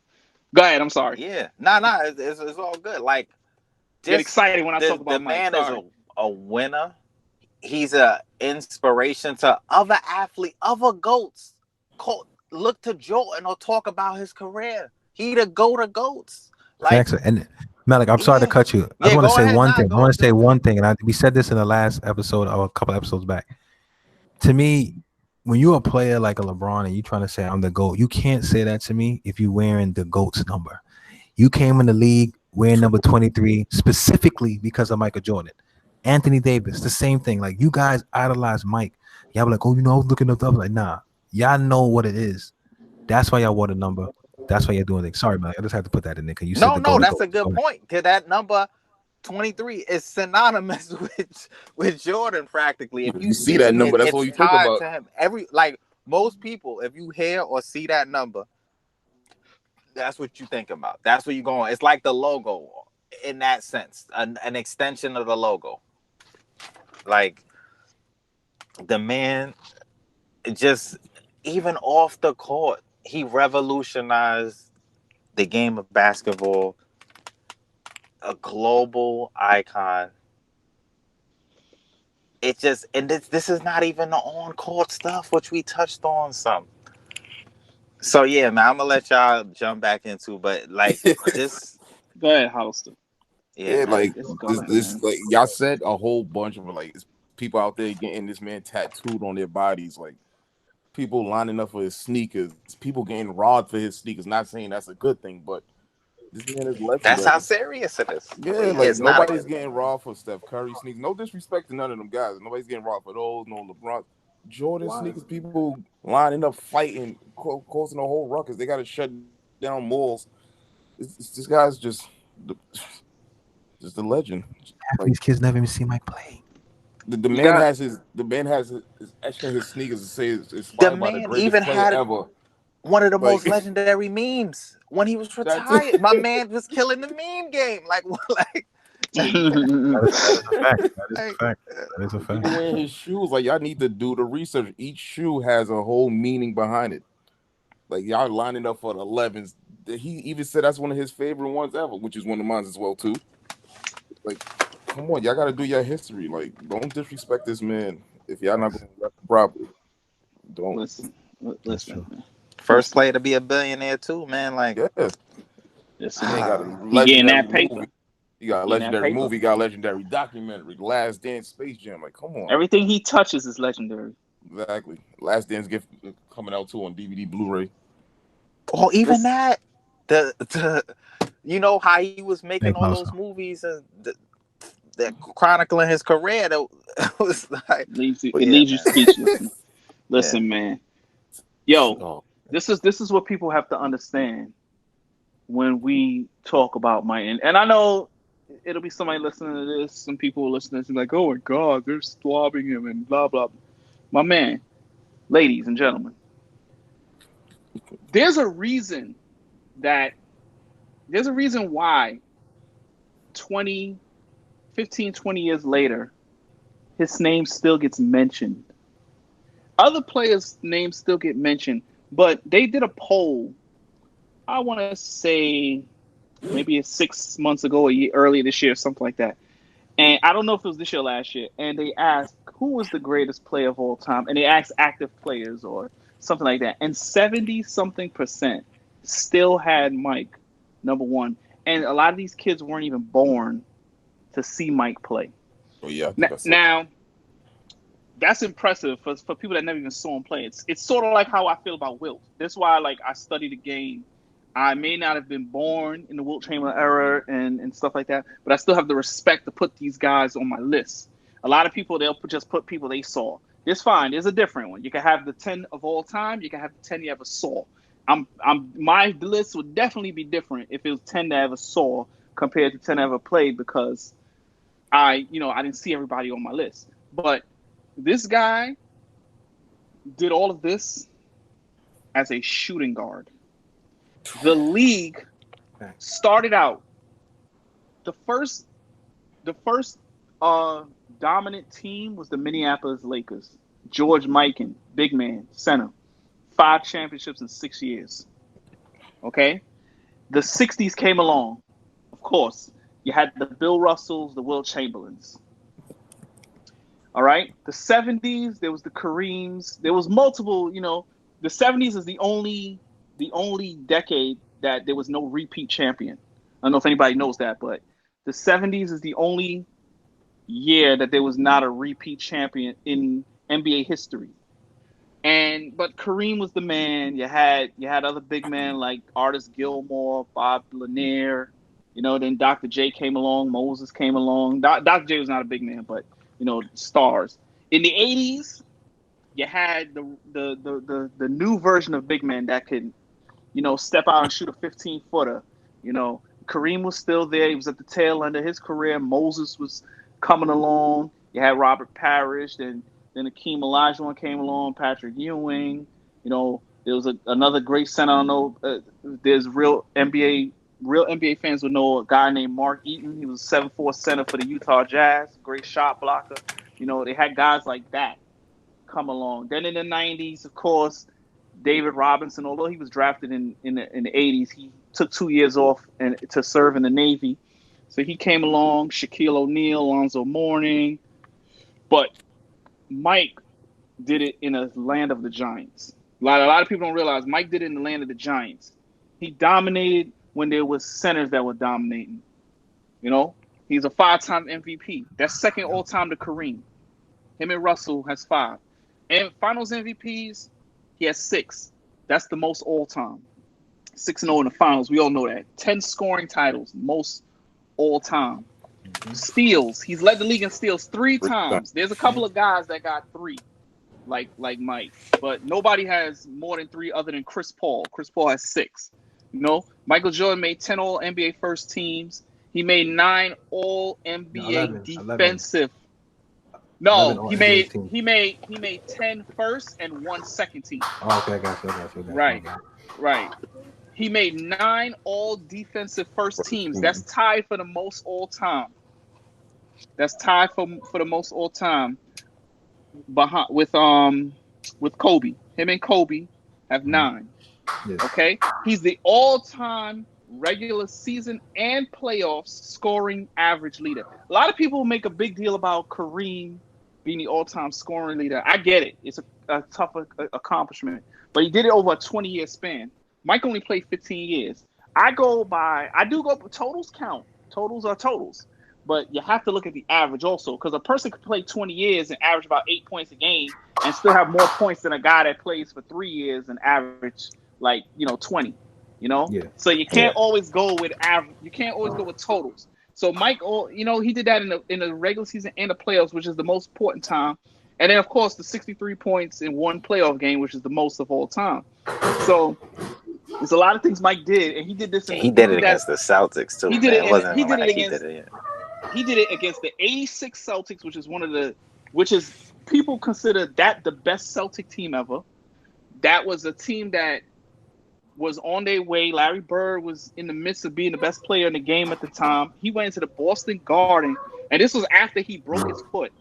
Go ahead. I'm sorry. Yeah. It's all good. Like, Get excited when I talk about the Mike. man is a winner. He's a inspiration to other athletes, other GOATs. Look to Jordan or talk about his career. He the GOAT of GOATs. Like, Thanks. And Malik, I'm sorry to cut you. I Yeah, want to go say ahead. one Nah, thing. go I want ahead. to say one thing, and we said this in the last episode or a couple episodes back. To me, when you're a player like a LeBron and you're trying to say I'm the GOAT, you can't say that to me if you're wearing the GOAT's number. You came in the league wearing number 23 specifically because of Michael Jordan. Anthony Davis, the same thing. Like, you guys idolize Mike. Y'all be like, oh, I was looking up. I was like, nah, y'all know what it is. That's why y'all wore the number. That's why you're doing it. Sorry, man. I just had to put that in there because you said that's a good point. Because that number 23 is synonymous with Jordan practically. If You see that number, that's all you think tied about. to him. Like most people, if you hear or see that number, that's what you think about. That's what you're going. It's like the logo in that sense, an extension of the logo. Like the man, just even off the court, he revolutionized the game of basketball. A global icon. It just, and this is not even the on-court stuff, which we touched on some. So yeah, man, I'm gonna let y'all jump back into, but like this. Go ahead, Hollister. yeah, man, like Let's go, this man. like y'all said a whole bunch of like people out there getting this man tattooed on their bodies, like people lining up for his sneakers, people getting robbed for his sneakers. Not saying that's a good thing, but this man is legendary. That's how serious it is. Yeah, like It's not nobody's getting robbed for Steph Curry sneakers. No disrespect to none of them guys. Nobody's getting robbed for those. No LeBron, Jordan sneakers. People lining up, fighting, causing a whole ruckus. They got to shut down malls. This guy's just a legend. Half these kids never even see Mike play. The man has his etched in his sneakers to say it's inspired by the man greatest even player had- ever. one of the Like- most legendary memes when he was retired. My man was killing the meme game. Like, That is a fact. That is a fact. That is a fact. Even wearing his shoes, like y'all need to do the research. Each shoe has a whole meaning behind it. Like y'all lining up for the 11s. He even said that's one of his favorite ones ever, which is one of mine as well too. Like, come on, y'all got to do your history. Like, don't disrespect this man if y'all not going to rep him properly. Don't. Listen, man. first player to be a billionaire too, man. Like, Yeah, Listen, he got a he getting legendary that paper. movie. He got a Getting that legendary paper. movie. He got a legendary documentary. Last Dance, Space Jam. Like, come on. Everything he touches is legendary. Exactly. Last Dance gift coming out too on DVD, Blu-ray. or even Listen. that, the you know how he was making Thank all you, those sir. movies and that chronicling his career. That was like, It leaves you, But it yeah, leaves you man. speechless. Listen, man. Yo, Oh, this is what people have to understand when we talk about Mike. And I know it'll be somebody listening to this. Some people will listen to this and be like, oh my God, they're swabbing him and blah, blah. My man, ladies and gentlemen, there's a reason why 15, 20 years later, his name still gets mentioned. Other players' names still get mentioned, but they did a poll, I want to say maybe 6 months ago, a year earlier this year, something like that. And I don't know if it was this year or last year. And they asked, who was the greatest player of all time? And they asked active players or something like that. And 70-something% still had Mike number one. And a lot of these kids weren't even born to see Mike play. oh yeah. I think I saw Now, that's impressive for people that never even saw him play. It's sort of like how I feel about Wilt. That's why I study the game. I may not have been born in the Wilt Chamberlain era and stuff like that, but I still have the respect to put these guys on my list. A lot of people, they'll just put people they saw. It's fine. There's a different one. You can have the 10 of all time. You can have the 10 you ever saw. My list would definitely be different if it was 10 that I ever saw compared to 10 I ever played, because I didn't see everybody on my list. But this guy did all of this as a shooting guard. The league started out, the first dominant team was the Minneapolis Lakers. George Mikan, big man, center, 5 championships in 6 years. Okay, the 60s came along. Of course, you had the Bill Russells, the Wilt Chamberlains. All right, the 70s, there was the Kareems. There was multiple. The 70s is the only decade that there was no repeat champion. I don't know if anybody knows that, but the 70s is the only year that there was not a repeat champion in NBA history. But Kareem was the man. You had other big men like Artis Gilmore, Bob Lanier. Then Dr. J came along, Moses came along. Dr. J was not a big man, but stars. In the 80s, you had the new version of big men that could, step out and shoot a 15-footer. Kareem was still there. He was at the tail end of his career. Moses was coming along. You had Robert Parrish. Then Akeem Olajuwon came along. Patrick Ewing. There was another great center. I don't know. There's real NBA fans would know a guy named Mark Eaton. He was a 7'4" center for the Utah Jazz. Great shot blocker. They had guys like that come along. Then in the 90s, of course, David Robinson, although he was drafted in the 80s, he took 2 years off to serve in the Navy. So he came along, Shaquille O'Neal, Alonzo Mourning. But Mike did it in a land of the giants. A lot of people don't realize Mike did it in the land of the giants. He dominated when there was centers that were dominating. He's a 5-time MVP. That's second all-time to Kareem. Him and Russell has 5. And finals MVPs, he has 6. That's the most all-time. 6-0 in the finals. We all know that. 10 scoring titles, most all-time. Steals. He's led the league in steals 3 times. There's a couple of guys that got 3, like Mike. But nobody has more than 3 other than Chris Paul. Chris Paul has 6. Michael Jordan made 10 All-NBA first teams. He made 9 All-NBA 11. defensive. No, 11 he NBA made teams. he made 10 first and 1 second team. Oh, okay, I got you. Right. Okay. Right. He made 9 all defensive first teams. That's tied for the most all time. That's tied for the most all time behind with Kobe. Him and Kobe have 9. Yes. Okay? He's the all-time regular season and playoffs scoring average leader. A lot of people make a big deal about Kareem being the all-time scoring leader. I get it. It's a tough accomplishment. But he did it over a 20-year span. Mike only played 15 years. I do go, totals count. Totals are totals. But you have to look at the average also, because a person could play 20 years and average about 8 points a game and still have more points than a guy that plays for 3 years and average 20. Yeah. So you can't always go with average. You can't always go with totals. So Mike, he did that in the regular season and the playoffs, which is the most important time. And then of course the 63 points in one playoff game, which is the most of all time. So there's a lot of things Mike did, and he did this. He did it against the Celtics too. He did it. He did it against the '86 Celtics, which is people consider that the best Celtic team ever. That was a team that was on their way. Larry Bird was in the midst of being the best player in the game at the time. He went into the Boston Garden, and this was after he broke his foot.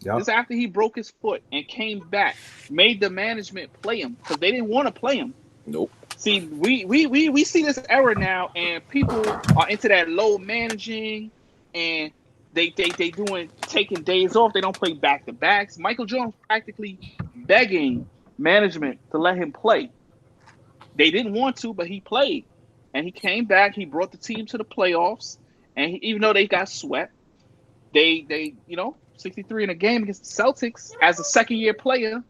Yep. This after he broke his foot and came back, made the management play him because they didn't want to play him. Nope. See, we see this era now, and people are into that low managing, and they taking days off. They don't play back to backs. Michael Jordan practically begging management to let him play. They didn't want to, but he played, and he came back. He brought the team to the playoffs, and even though they got swept, they 63 in a game against the Celtics as a second-year player.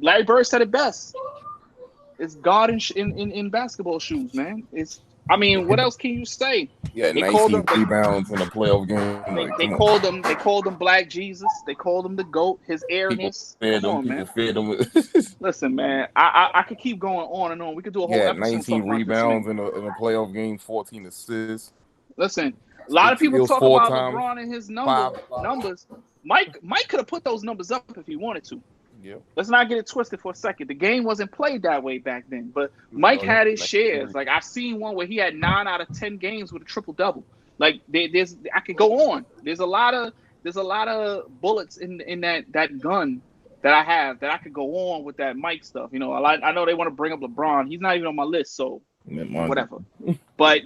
Larry Bird said it best. It's God in basketball shoes, man. What else can you say? Yeah, they 19 rebounds in a playoff game. They called him Black Jesus. They called him the GOAT. His airness. People feared him. Listen, man. I could keep going on and on. We could do a whole episode. 19 rebounds in a playoff game, 14 assists. Listen, a lot of people talk about LeBron and his numbers. Mike could have put those numbers up if he wanted to. Yep. Let's not get it twisted for a second. The game wasn't played that way back then, but Mike had his shares. Like I've seen one where he had 9 out of 10 games with a triple double. Like I could go on. There's a lot of bullets in that gun that I have that I could go on with that Mike stuff. I know they want to bring up LeBron. He's not even on my list, so whatever. But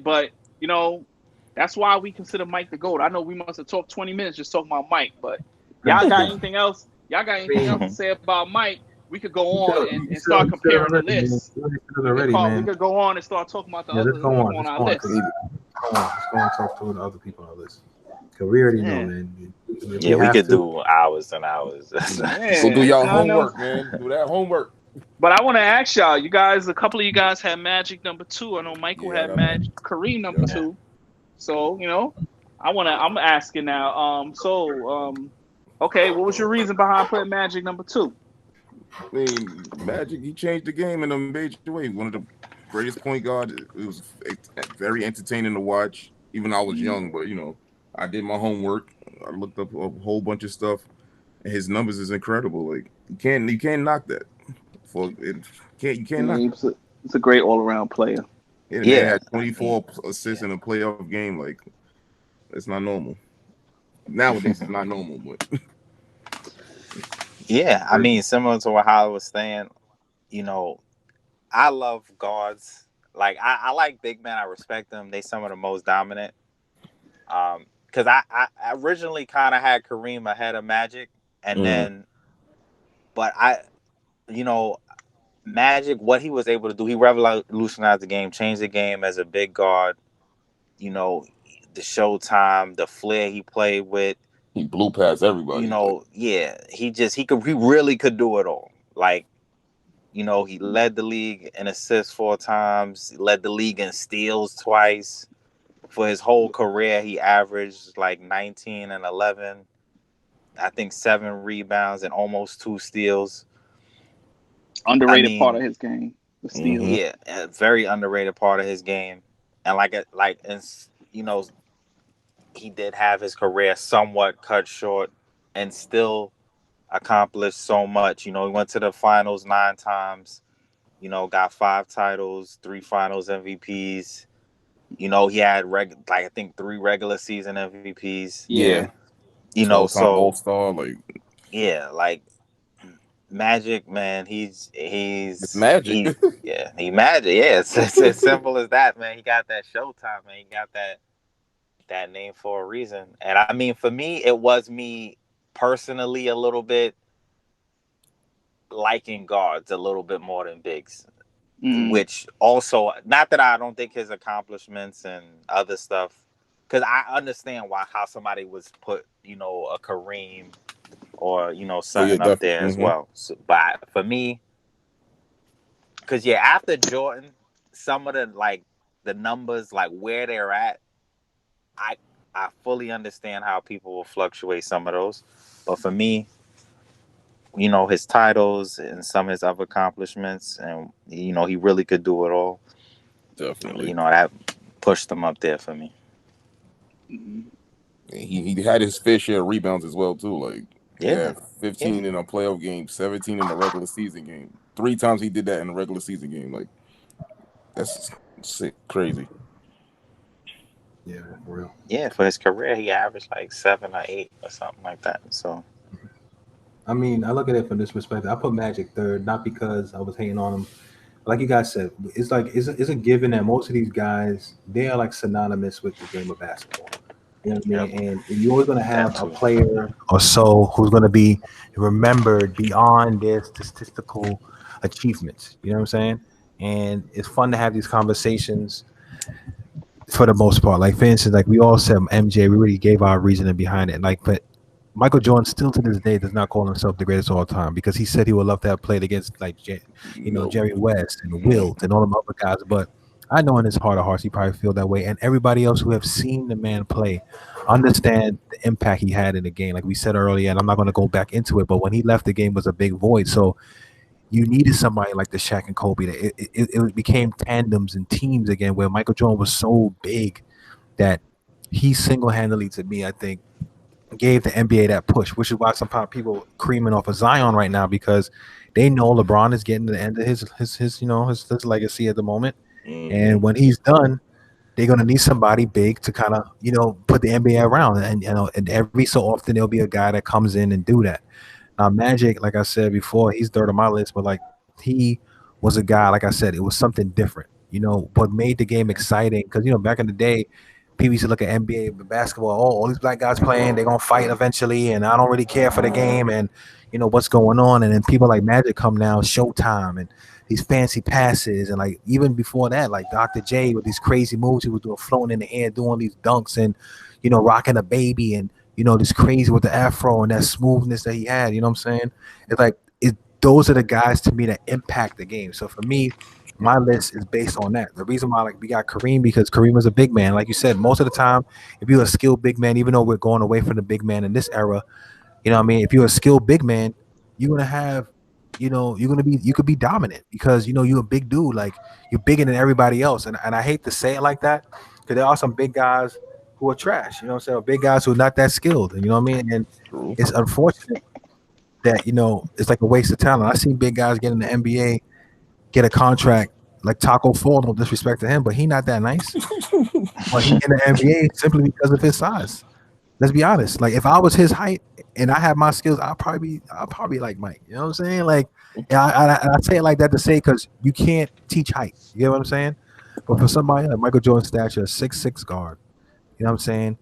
that's why we consider Mike the GOAT. I know we must have talked 20 minutes just talking about Mike, but y'all got anything else? Y'all got anything else to say about Mike? We could go on and start comparing the list. We could go on and start talking about the other people on our list. Let's go and talk to the other people on our list. Because we already know, man. We could do hours and hours. So do y'all homework, man. Do that homework. But I want to ask y'all, a couple of you guys had Magic number 2. I know Michael had Magic, Kareem number 2. So, I'm asking now. Okay, what was your reason behind putting Magic number 2? I mean, Magic, he changed the game in a major way. One of the greatest point guards. It was very entertaining to watch. Even I was young, but I did my homework. I looked up a whole bunch of stuff, and his numbers is incredible. Like you can't knock that. You can't knock. It's a great all around player. Yeah, he had 24 assists in a playoff game. Like it's not normal. Nowadays, it's not normal, but. Yeah, I mean, similar to what Holly was saying, I love guards. Like, I like big men. I respect them. They some of the most dominant. Because I originally kind of had Kareem ahead of Magic. And then, but Magic, what he was able to do, he revolutionized the game, changed the game as a big guard. The showtime, the flair he played with. He blew past everybody. He really could do it all. Like, he led the league in assists 4 times, led the league in steals twice. For his whole career, he averaged like 19 and 11. I think 7 rebounds and almost 2 steals. Underrated part of his game. The steals. Yeah, a very underrated part of his game. And he did have his career somewhat cut short and still accomplished so much. You know, he went to the finals 9 times. You know, got 5 titles, 3 finals MVPs. You know, he had I think 3 regular season MVPs. Yeah. You know, 12-time so All-Star, like yeah, like Magic, man, it's he's magic. he Magic. Yeah, it's as simple as that, man. He got that Showtime, man. He got that name for a reason. And I mean, for me, it was me personally a little bit liking guards a little bit more than bigs. Which also, not that I don't think his accomplishments and other stuff, because I understand how somebody was put, you know, a Kareem or, you know, something up there as well. So, but for me, because after Jordan, some of the numbers, like where they're at, I fully understand how people will fluctuate some of those. But for me, you know, his titles and some of his other accomplishments, and you know, he really could do it all. Definitely. You know, that pushed him up there for me. He had his fair share of rebounds as well too. Like 15 in a playoff game, 17 in a regular season game. 3 times he did that in a regular season game. Like that's sick, crazy. Yeah, for real. Yeah, for his career, he averaged like 7 or 8 or something like that. So, I mean, I look at it from this perspective. I put Magic third, not because I was hating on him. Like you guys said, it's a given that most of these guys, they are like synonymous with the game of basketball. You know what I mean? And you're always going to have a player or so who's going to be remembered beyond their statistical achievements. You know what I'm saying? And it's fun to have these conversations for the most part. Like, for instance, like we all said MJ, we really gave our reasoning behind it. Like, but Michael Jordan still to this day does not call himself the greatest of all time because he said he would love to have played against like Jerry West and Wilt and all them other guys. But I know in his heart of hearts he probably feel that way. And everybody else who have seen the man play understand the impact he had in the game. Like we said earlier, and I'm not going to go back into it, but when he left, the game was a big void. So you needed somebody like the Shaq and Kobe. That it became tandems and teams again, where Michael Jordan was so big that he single-handedly, to me, I think, gave the NBA that push, which is why some people creaming off of Zion right now because they know LeBron is getting to the end of his legacy at the moment, and when he's done, they're gonna need somebody big to kind of put the NBA around, and every so often there'll be a guy that comes in and do that. Now Magic, like I said before, he's third on my list, but like he was a guy, like I said, it was something different, what made the game exciting because back in the day. People used to look at NBA basketball. Oh, all these black guys playing, they're gonna fight eventually, and I don't really care for the game, and what's going on. And then people like Magic come now, Showtime, and these fancy passes, and like even before that, like Dr. J with these crazy moves he was doing, floating in the air, doing these dunks, and rocking a baby, and this crazy with the afro and that smoothness that he had. You know what I'm saying? It's like those are the guys to me that impact the game. So for me, my list is based on that. The reason why we got Kareem because Kareem was a big man. Like you said, most of the time, if you're a skilled big man, even though we're going away from the big man in this era, if you're a skilled big man, you're gonna have, you could be dominant because you're a big dude, like you're bigger than everybody else. And I hate to say it like that because there are some big guys who are trash. Big guys who are not that skilled. And And it's unfortunate that it's like a waste of talent. I seen big guys get in the NBA. Get a contract like Taco Fall, no disrespect to him, but he not that nice. But he in the NBA simply because of his size. Let's be honest. Like if I was his height and I had my skills, I'll probably like Mike. You know what I'm saying? Like, I say it like that to say because you can't teach height. You know what I'm saying? But for somebody like Michael Jordan's stature, 6'6" guard, you know what I'm saying?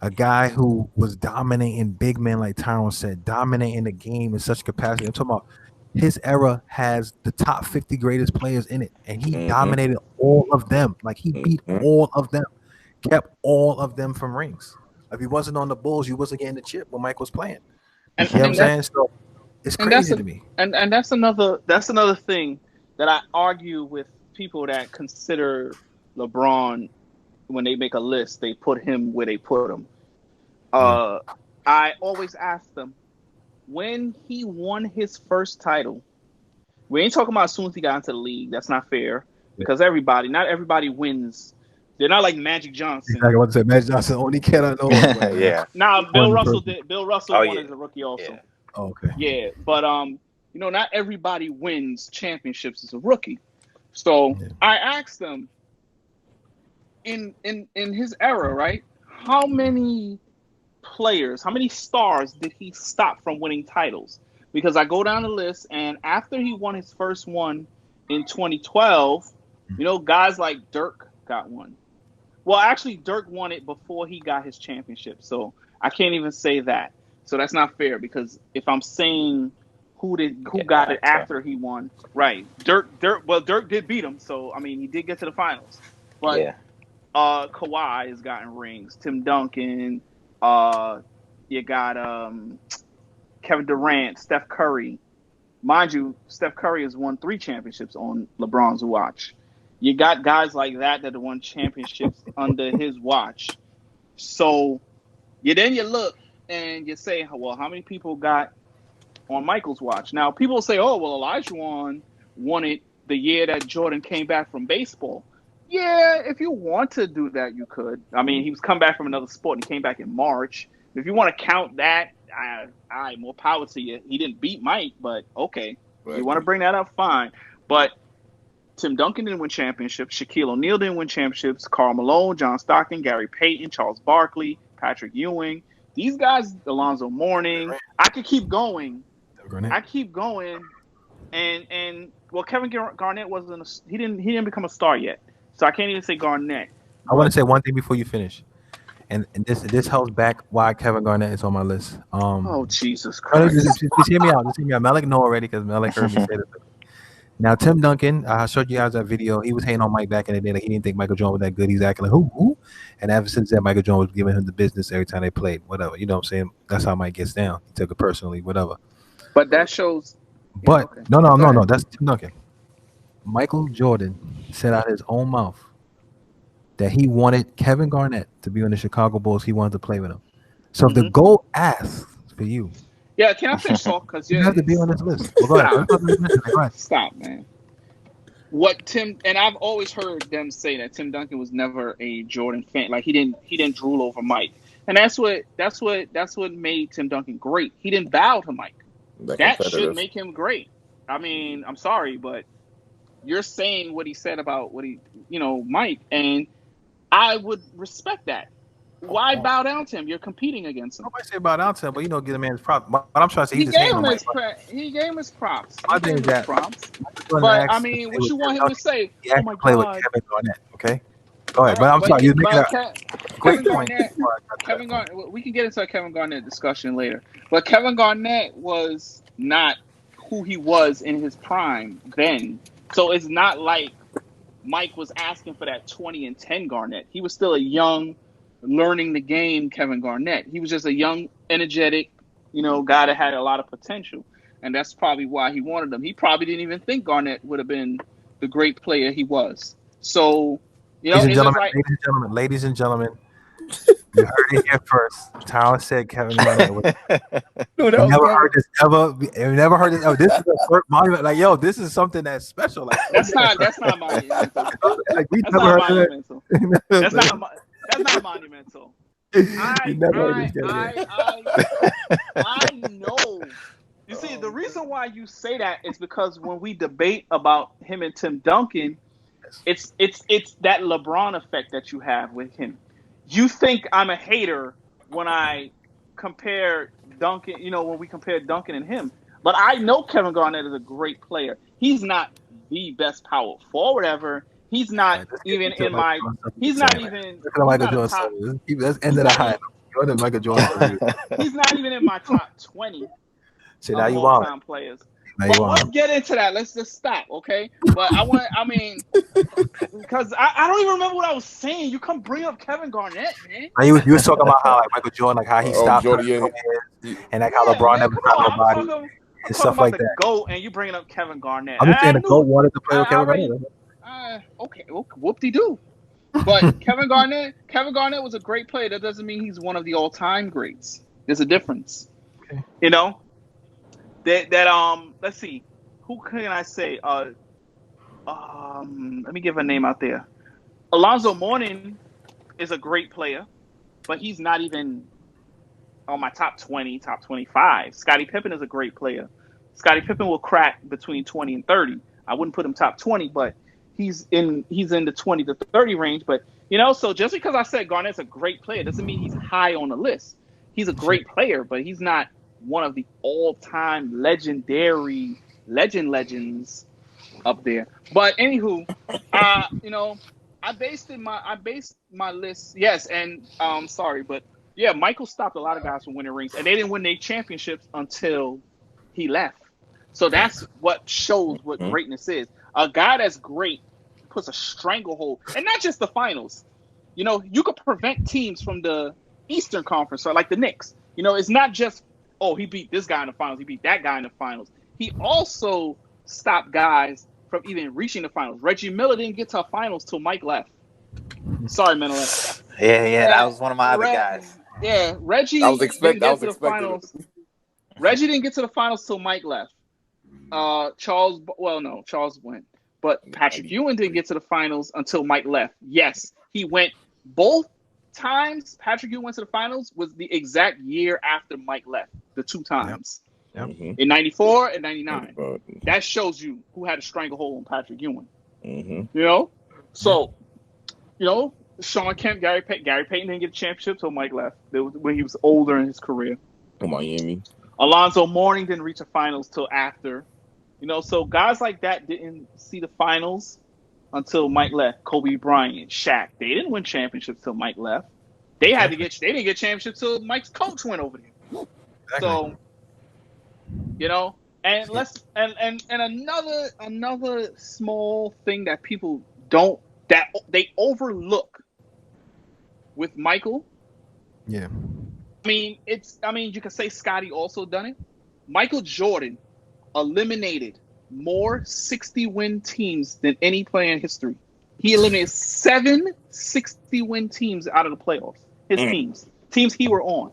A guy who was dominating big men, like Tyrone said, dominating the game in such capacity. I'm talking about. His era has the top 50 greatest players in it, and he dominated all of them. Like he beat all of them, kept all of them from rings. If he wasn't on the Bulls, you wasn't getting the chip when Mike was playing. You know what I'm saying? So it's crazy to me. And that's another thing that I argue with people that consider LeBron when they make a list, they put him where they put him. I always ask them. When he won his first title, we ain't talking about as soon as he got into the league. That's not fair because not everybody wins They're not like Magic Johnson. Exactly what I said. Magic Johnson, only kid I know. Yeah. Now Bill One Russell person. did. Bill Russell Oh, won yeah. as a rookie also. Yeah. Oh, okay. Yeah, but you know, not everybody wins championships as a rookie. So Yeah. I asked them in his era, right? How many players, how many stars did he stop from winning titles? Because I go down the list, and after he won his first one in 2012, you know, guys like Dirk got one. Well, actually, Dirk won it before he got his championship, so I can't even say that. So that's not fair, because if I'm saying who got it after he won, right? Dirk did beat him, so I mean he did get to the finals. But Yeah. Kawhi has gotten rings. Tim Duncan, you got Kevin Durant, Steph Curry. Mind you, Steph Curry has won 3 championships on LeBron's watch. You got guys like that have won championships under his watch. So you look and you say, well, how many people got on Michael's watch? Now, people say, oh, well, Olajuwon won it the year that Jordan came back from baseball. Yeah, if you want to do that, you could. I mean, he was come back from another sport and he came back in March. If you want to count that, more power to you. He didn't beat Mike, but okay. Right. You want to bring that up, fine. But Tim Duncan didn't win championships. Shaquille O'Neal didn't win championships. Karl Malone, John Stockton, Gary Payton, Charles Barkley, Patrick Ewing. These guys, Alonzo Mourning. I could keep going. And well, Kevin Garnett wasn't. He didn't become a star yet, so I can't even say Garnett. I want to say one thing before you finish, and this helps back why Kevin Garnett is on my list. Oh Jesus Christ! Just hear me out. Just hear me out. Malik know already because Malik heard me say this. Now, Tim Duncan, I showed you guys that video. He was hating on Mike back in the day. Like, he didn't think Michael Jordan was that good. He's acting like, who? And ever since then, Michael Jordan was giving him the business every time they played, whatever. You know what I'm saying? That's how Mike gets down. He took it personally, whatever. But that shows. But, okay. No. That's Tim Duncan. Michael Jordan said out of his own mouth that he wanted Kevin Garnett to be on the Chicago Bulls. He wanted to play with him. So if the GOAT asks for you, yeah, can I finish talk? Because you have to be on this list. Well, go ahead. Stop, man. What Tim and I've always heard them say that Tim Duncan was never a Jordan fan. Like he didn't drool over Mike, and that's what made Tim Duncan great. He didn't bow to Mike. That should make him great. I mean, I'm sorry, but you're saying what he said about Mike, and I would respect that. Why bow down to him? You're competing against him. Nobody say bow down to him, but give the man his props. But I'm trying to say he gave him his props. I think that. But I mean, what you want him to say? Oh my play God. With Kevin Garnett, okay? Go ahead, but I'm sorry. You make a great point. Kevin Garnett. We can get into a Kevin Garnett discussion later, but Kevin Garnett was not who he was in his prime then. So it's not like Mike was asking for that 20 and 10 Garnett. He was still a young, learning the game Kevin Garnett. He was just a young, energetic, guy that had a lot of potential. And that's probably why he wanted him. He probably didn't even think Garnett would have been the great player he was. So, ladies and gentlemen, you heard it here first. Tyler said Kevin Garnett was never heard this ever. Oh, this is the first monument. Like, yo, this is something that's special. Like, that's not monumental. Like, we never heard monumental. That's not monumental. I know. You see, the reason why you say that is because when we debate about him and Tim Duncan, it's that LeBron effect that you have with him. You think I'm a hater when I compare Duncan, when we compare Duncan and him. But I know Kevin Garnett is a great player. He's not the best power forward ever. He's not even in my. He's not even. Michael Jordan. That's end of the high. Michael Jordan. He's not even in my top 20 of all-time players. But let's get into that. Let's just stop, okay? But because I don't even remember what I was saying. You come bring up Kevin Garnett, man. You was talking about how Michael Jordan, like how he stopped, and like how LeBron never stopped nobody and stuff like that. GOAT, and you bringing up Kevin Garnett. I'm just saying the GOAT wanted to play with Kevin Garnett. Okay, whoop-de-doo. But Kevin Garnett was a great player. That doesn't mean he's one of the all-time greats. There's a difference. Okay. Let's see. Who can I say? Let me give a name out there. Alonzo Mourning is a great player, but he's not even on my top 20, top 25. Scottie Pippen is a great player. Scottie Pippen will crack between 20 and 30. I wouldn't put him top 20, but he's in the 20 to 30 range. But so just because I said Garnett's a great player doesn't mean he's high on the list. He's a great player, but he's not one of the all-time legendary legends up there. But anywho, I based my list. Yes, and sorry, but yeah, Michael stopped a lot of guys from winning rings, and they didn't win their championships until he left. So that's what shows what greatness is. A guy that's great puts a stranglehold, and not just the finals. You could prevent teams from the Eastern Conference, or like the Knicks. It's not just, he beat this guy in the finals, he beat that guy in the finals. He also stopped guys from even reaching the finals. Reggie Miller didn't get to the finals till Mike left. Sorry, Menelek. Yeah, that was one of my other guys. Yeah, Reggie didn't get to the finals. Reggie didn't get to the finals till Mike left. Charles went. But Patrick Ewing didn't get to the finals until Mike left. Yes, he went both times. Patrick Ewing went to the finals was the exact year after Mike left. The two times. Yep. In 94 and 99. That shows you who had a stranglehold on Patrick Ewing. So, Sean Kemp, Gary Payton didn't get a championship till Mike left. When he was older in his career. Miami. Alonzo Mourning didn't reach the finals till after. So guys like that didn't see the finals until Mike left. Kobe Bryant, Shaq, they didn't win championships till Mike left. They didn't get championships till Mike's coach went over there. Exactly. So, and another small thing that people they overlook with Michael. Yeah. You can say Scottie also done it. Michael Jordan eliminated more 60-win teams than any player in history. He eliminated 7 60-win teams out of the playoffs. His teams he were on.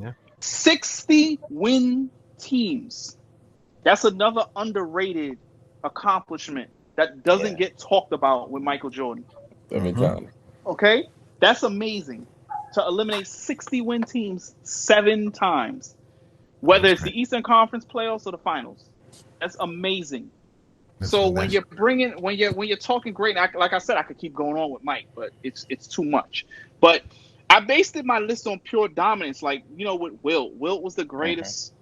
Yeah. 60-win teams. That's another underrated accomplishment that doesn't get talked about with Michael Jordan. Every time. Okay? That's amazing. To eliminate 60-win teams 7 times. Whether it's the Eastern Conference playoffs or the finals. That's amazing. When you're talking great, like I said, I could keep going on with Mike, but it's too much. But I based my list on pure dominance, like with Wilt. Wilt was the greatest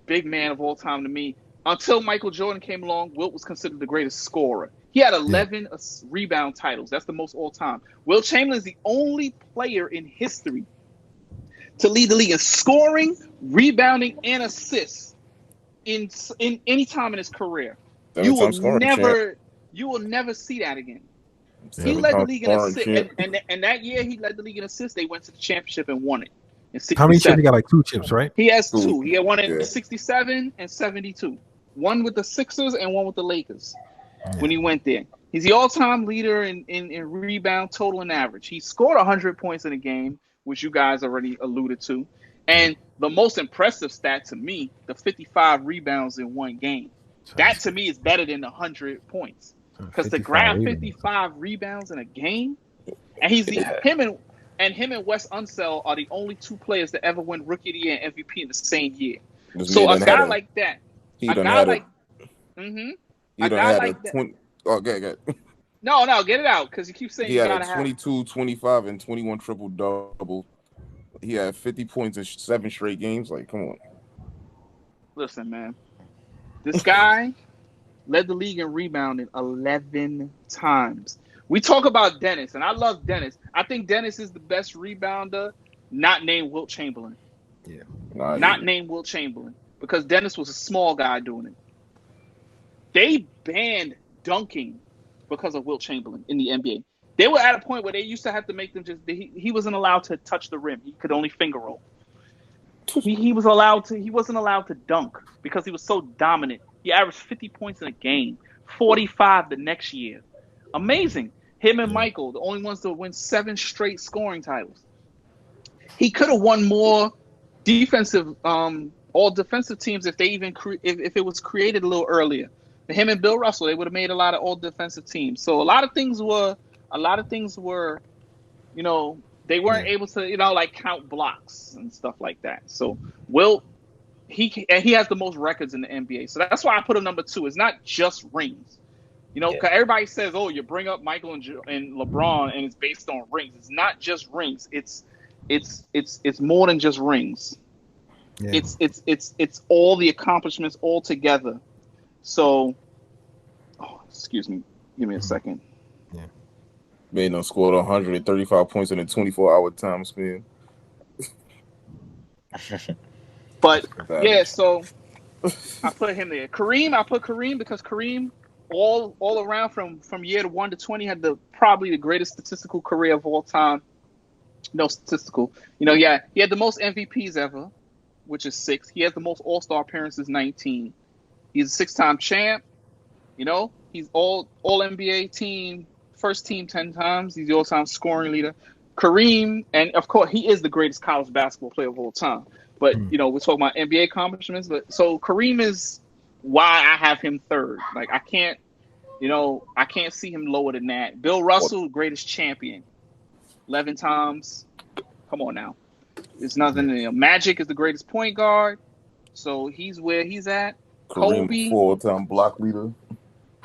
big man of all time to me. Until Michael Jordan came along, Wilt was considered the greatest scorer. He had 11 rebound titles. That's the most all time. Wilt Chamberlain is the only player in history to lead the league in scoring, rebounding, and assists in any time in his career. You will never see that again. He led the league in assists, and that year he led the league in assists. They went to the championship and won it. How many chips? He got like 2 chips, right? He has 2. He had one in 67 and 72. One with the Sixers and one with the Lakers when he went there. He's the all-time leader in rebound, total, and average. He scored 100 points in a game, which you guys already alluded to. And the most impressive stat to me, the 55 rebounds in one game. That to me is better than 100 points. Because to grab 55 rebounds in a game, and him and Wes Unseld are the only 2 players that ever win Rookie of the Year and MVP in the same year. So a guy like that, Oh, okay. No, get it out because you keep saying he had 22, 25, and 21 triple-double. He had 50 points in 7 straight games. Like, come on. Listen, man. This guy led the league in rebounding 11 times. We talk about Dennis, and I love Dennis. I think Dennis is the best rebounder, not named Wilt Chamberlain. Yeah. Not named Wilt Chamberlain, because Dennis was a small guy doing it. They banned dunking because of Wilt Chamberlain in the NBA. They were at a point where they used to have to make them he wasn't allowed to touch the rim. He could only finger roll. He wasn't allowed to dunk because he was so dominant. He averaged 50 points in a game, 45 the next year. Amazing. Him and Michael, the only ones to win 7 straight scoring titles. He could have won more defensive, all defensive teams if they even if it was created a little earlier. Him and Bill Russell, they would have made a lot of all defensive teams. So a lot of things were a lot of things were, you know, they weren't able to, you know, like count blocks and stuff like that. So Wilt, he has the most records in the NBA. So that's why I put him number 2. It's not just rings. You know, because everybody says, "Oh, you bring up Michael and LeBron, and it's based on rings." It's not just rings. It's more than just rings. Yeah. It's all the accomplishments all together. So, excuse me, give me a second. Yeah, man, done scored 135 points in a 24-hour time span. But yeah, so I put him there. I put Kareem because Kareem, all around from year 1 to 20 had probably the greatest statistical career of all time. No statistical, you know, yeah, he had the most MVPs ever, which is 6. He has the most All-Star appearances, 19. He's a 6-time champ. You know, he's all NBA team, first team 10 times. He's the all-time scoring leader. Kareem, and of course, he is the greatest college basketball player of all time. But you know, we're talking about NBA accomplishments. But so Kareem is why I have him 3rd. Like I can't see him lower than that. Bill Russell, greatest champion, 11 times. Come on now, it's nothing. Magic is the greatest point guard, so he's where he's at. Kareem, Kobe, 4-time block leader.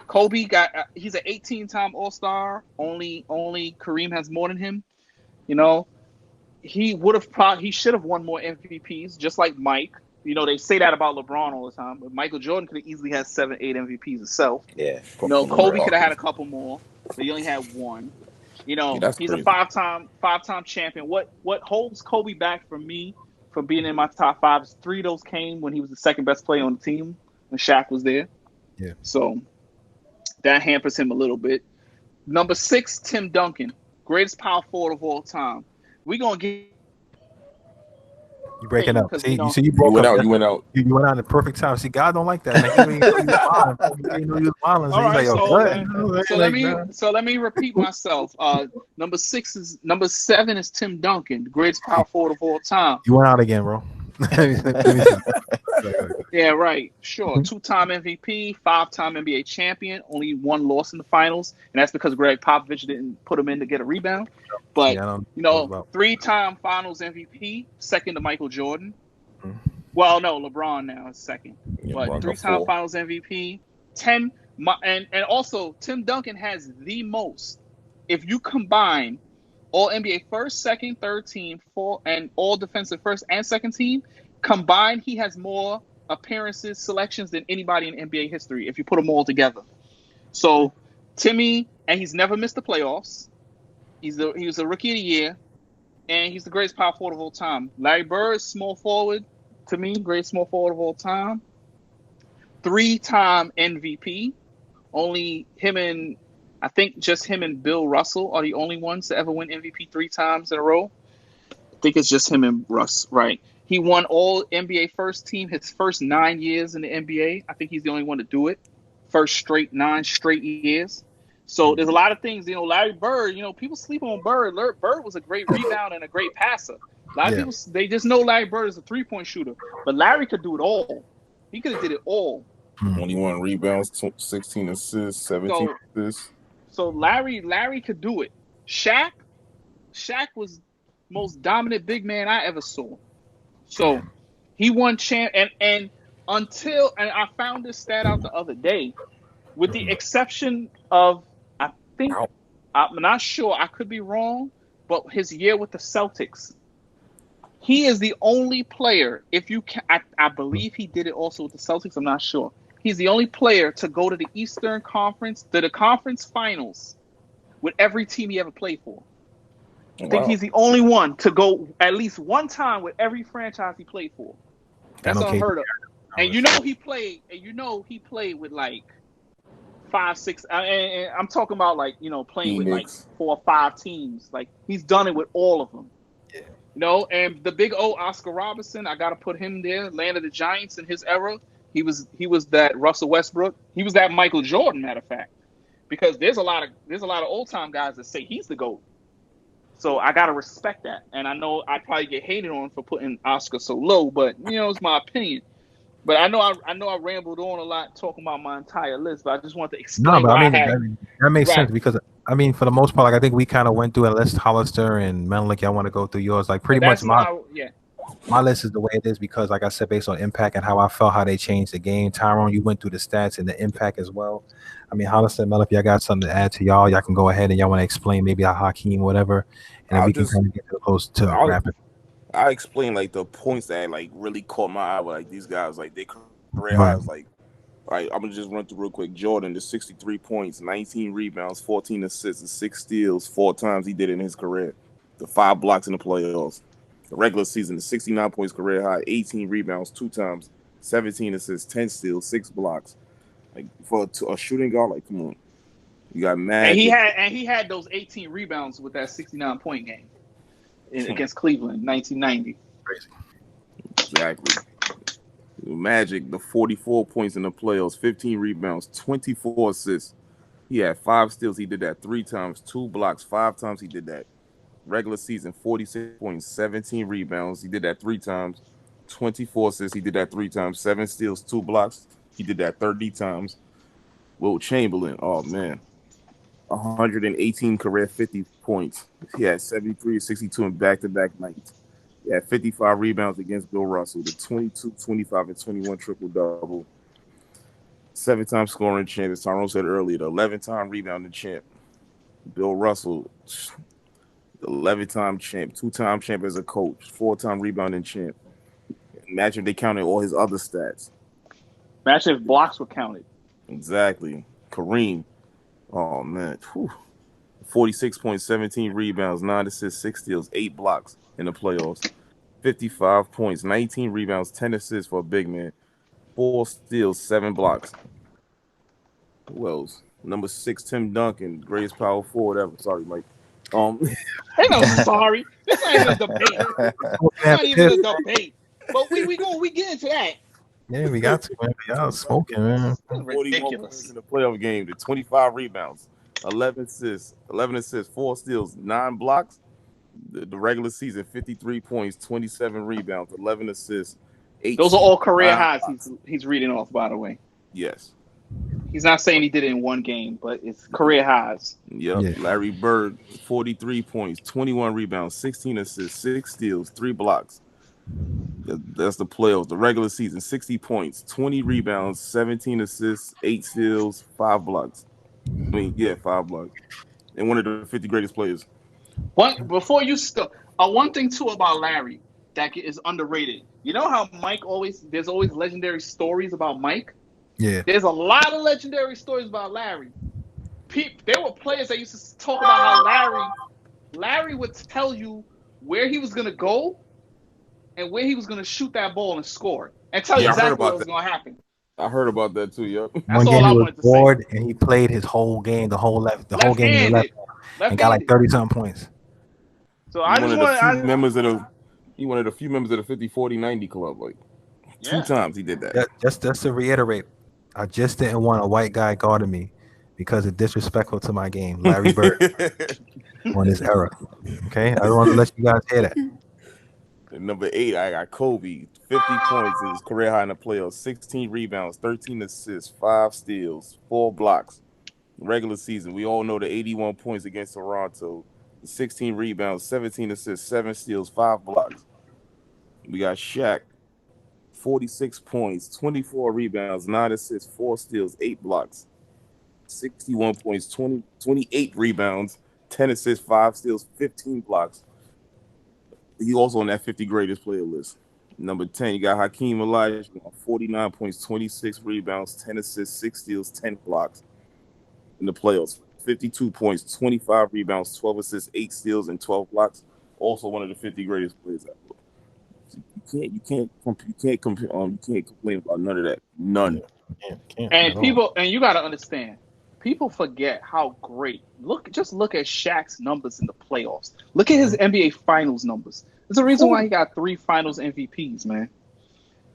Kobe he's an 18-time All-Star. Only Kareem has more than him. You know, he should have won more MVPs, just like Mike. You know, they say that about LeBron all the time, but Michael Jordan could have easily had 7, 8 MVPs himself. Yeah. You know, Kobe could have had a couple more, but he only had 1. You know, he's crazy. A 5-time champion. What holds Kobe back from me from being in my top 5 is 3 of those came when he was the second best player on the team when Shaq was there. Yeah. So that hampers him a little bit. Number 6, Tim Duncan, greatest power forward of all time. We're gonna get. You breaking up. See, you broke up. You went out. You went out in the perfect time. See, God don't like that. So let me repeat myself. Number 7 is Tim Duncan, the greatest power forward of all time. You went out again, bro. Yeah, right. Sure. 2-time MVP, 5-time NBA champion, only 1 loss in the finals, and that's because Greg Popovich didn't put him in to get a rebound. But you know, 3-time Finals MVP, second to Michael Jordan. Mm-hmm. Well, no, LeBron now is second, but 3-time Finals MVP, 10, and also Tim Duncan has the most. If you combine all NBA first, second, third team, and all defensive first and second team combined, he has more appearances, selections than anybody in NBA history if you put them all together. So Timmy, and he's never missed the playoffs. He was a rookie of the year, and he's the greatest power forward of all time. Larry Bird, small forward, to me, greatest small forward of all time. 3-time MVP. Only him and I think just him and Bill Russell are the only ones to ever win MVP 3 times in a row. I think it's just him and Russ, right? He won all NBA first team his first 9 years in the NBA. I think he's the only one to do it. 9 straight years. So there's a lot of things, you know, Larry Bird, you know, people sleep on Bird. Bird was a great rebounder and a great passer. A lot of people, they just know Larry Bird is a 3-point shooter. But Larry could do it all. He could have did it all. 21 rebounds, 16 assists, 17 assists. So Larry could do it. Shaq was most dominant big man I ever saw. So he won champ and I found this stat out the other day, with the exception of I'm not sure, I could be wrong, but his year with the Celtics, he is the only player. I believe he did it also with the Celtics. I'm not sure. He's the only player to go to the Eastern Conference, to the conference finals with every team he ever played for. I think he's the only one to go at least one time with every franchise he played for. That's unheard of. And you know he played with like 5, 6. And I'm talking about like, you know, playing with like 4 or 5 teams. Like he's done it with all of them. Yeah. You know, and the big O, Oscar Robertson, I got to put him there. Land of the Giants in his era. He was that Russell Westbrook. He was that Michael Jordan, matter of fact. Because there's a lot of old time guys that say he's the GOAT. So I gotta respect that. And I know I probably get hated on for putting Oscar so low, but you know, it's my opinion. But I know I rambled on a lot talking about my entire list, but I just want to explain. No, but I mean that makes sense because I mean, for the most part, like I think we kind of went through a list. Hollister and Menelik, y'all want to go through yours? Like pretty much my list is the way it is because, like I said, based on impact and how I felt how they changed the game. Tyrone, you went through the stats and the impact as well. I mean, Hollister and Mel, if y'all got something to add to y'all can go ahead and y'all want to explain maybe how Hakeem, whatever, and then we can kind of get close to rapid. I explain like the points that like really caught my eye with like these guys, like they career highs, like. All right, I'm gonna just run through real quick. Jordan, the 63 points, 19 rebounds, 14 assists, and 6 steals, 4 times he did it in his career. The 5 blocks in the playoffs. The regular season, the 69 points career high, 18 rebounds, 2 times, 17 assists, 10 steals, 6 blocks. Like for a shooting guard, like come on, you got Magic. And he had those 18 rebounds with that 69-point game against Cleveland, 1990. Crazy. Exactly. Magic, the 44 points in the playoffs, 15 rebounds, 24 assists. He had 5 steals. He did that 3 times, 2 blocks, 5 times he did that. Regular season, 46 points, 17 rebounds. He did that 3 times, 24 assists. He did that 3 times, 7 steals, 2 blocks. He did that 30 times. Wilt Chamberlain, oh man, 118 career 50 points. He had 73, 62 in back-to-back nights. He had 55 rebounds against Bill Russell, the 22, 25, and 21 triple-double. 7-time scoring champ, as Tyrone said earlier, the 11-time rebounding champ. Bill Russell, the 11-time champ, 2-time champ as a coach, 4-time rebounding champ. Imagine they counted all his other stats. Imagine if blocks were counted. Exactly. Kareem, oh man, 46 points, 17 rebounds, 9 assists, 6 steals, 8 blocks in the playoffs. 55 points, 19 rebounds, 10 assists for a big man, 4 steals, 7 blocks. Who else? Number 6, Tim Duncan, greatest power forward ever. Sorry, Mike. Hey, no, sorry. This ain't even a debate. It's not even a debate. But we get into that. Yeah, we got to, man. Y'all smoking, man. 41 points in the playoff game, the 25 rebounds, 11 assists, 4 steals, 9 blocks. The regular season, 53 points, 27 rebounds, 11 assists, 8. Those are all career highs he's reading off, by the way. Yes. He's not saying he did it in one game, but it's career highs. Yep. Yeah. Larry Bird, 43 points, 21 rebounds, 16 assists, 6 steals, 3 blocks. That's the playoffs. The regular season, 60 points, 20 rebounds, 17 assists, 8 steals, 5 blocks. 5 blocks. And one of the 50 greatest players. One thing too about Larry that is underrated. You know how Mike there's always legendary stories about Mike? Yeah. There's a lot of legendary stories about Larry. There were players that used to talk about how Larry would tell you where he was gonna go and where he was gonna shoot that ball and score. And tell you exactly what was gonna happen. I heard about that too, yep. One game he was bored and he played his whole game, the whole game left and got like 30-something points. So I just want he one of the few members of the 50-40-90 club. Like 2 times he did that. Just to reiterate, I just didn't want a white guy guarding me because it's disrespectful to my game. Larry Bird on his era. Okay, I don't want to let you guys hear that. And number 8, I got Kobe, 50 points in his career high in the playoffs, 16 rebounds, 13 assists, 5 steals, 4 blocks. Regular season, we all know the 81 points against Toronto, 16 rebounds, 17 assists, 7 steals, 5 blocks. We got Shaq, 46 points, 24 rebounds, 9 assists, 4 steals, 8 blocks. 61 points, 28 rebounds, 10 assists, 5 steals, 15 blocks. He's also on that 50 greatest player list. Number 10, you got Hakeem Olajuwon, 49 points, 26 rebounds, 10 assists, 6 steals, 10 blocks in the playoffs. 52 points, 25 rebounds, 12 assists, 8 steals, and 12 blocks. Also one of the 50 greatest players ever. You can't complain about none of that. None. And you got to understand, people forget how great. Look at Shaq's numbers in the playoffs. Look at his NBA Finals numbers. There's a reason why he got 3 Finals MVPs, man.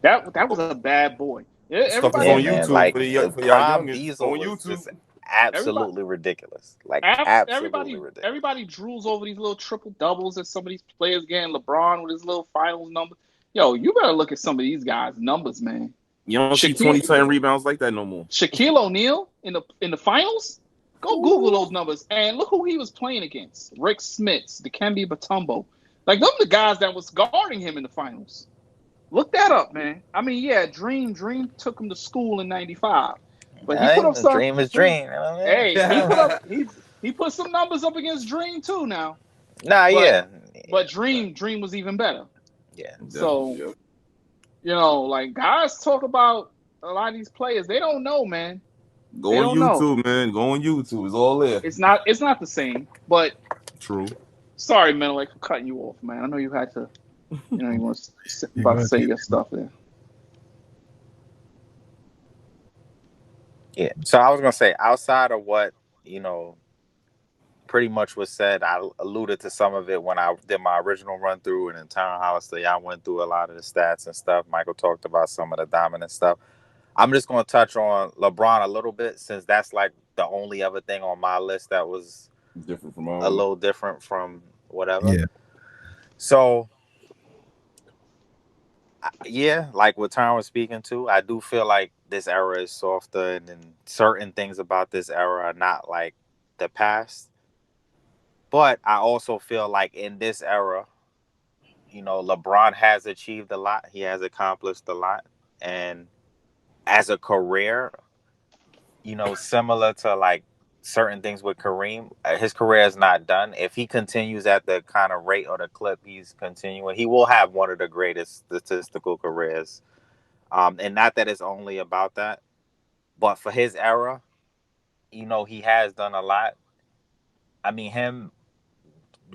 That was a bad boy. Everybody on YouTube, like for y'all youngins, on YouTube. Absolutely ridiculous. Like absolutely ridiculous. Everybody drools over these little triple doubles that some of these players getting. LeBron with his little finals number. Yo, you better look at some of these guys' numbers, man. You don't see 20-10 rebounds like that no more. Shaquille O'Neal in the finals. Go Google those numbers and look who he was playing against. Rick Smits, Dikembe Mutombo. Like, them the guys that was guarding him in the finals. Look that up, man. I mean, yeah, Dream took him to school in '95, but he put up some. Dream is dream. You know what I mean? Hey, he put up he put some numbers up against Dream too now. Nah, But, yeah. But Dream was even better. Yeah. So, Yep. you know, like, guys talk about a lot of these players. They don't know, man. Go They on don't know. YouTube, man. Go on YouTube. It's all there. It's not the same. But True. sorry, Menelik, for cutting you off, man. I know you had to. You know, you want to say your stuff there. Yeah. So I was gonna say, outside of what, you know, pretty much was said, I alluded to some of it when I did my original run through, and in Tyron Hollister, I went through a lot of the stats and stuff. Michael talked about some of the dominant stuff. I'm just gonna touch on LeBron a little bit, since that's like the only other thing on my list that was Different from a little different from whatever. Yeah. So yeah, like what Tyron was speaking to, I do feel like this era is softer, and then certain things about this era are not like the past. But I also feel like in this era, you know, LeBron has achieved a lot. He has accomplished a lot. And as a career, you know, similar to like certain things with Kareem, his career is not done. If he continues at the kind of rate or the clip he's continuing, he will have one of the greatest statistical careers. And not that it's only about that, but for his era, you know, he has done a lot. I mean, him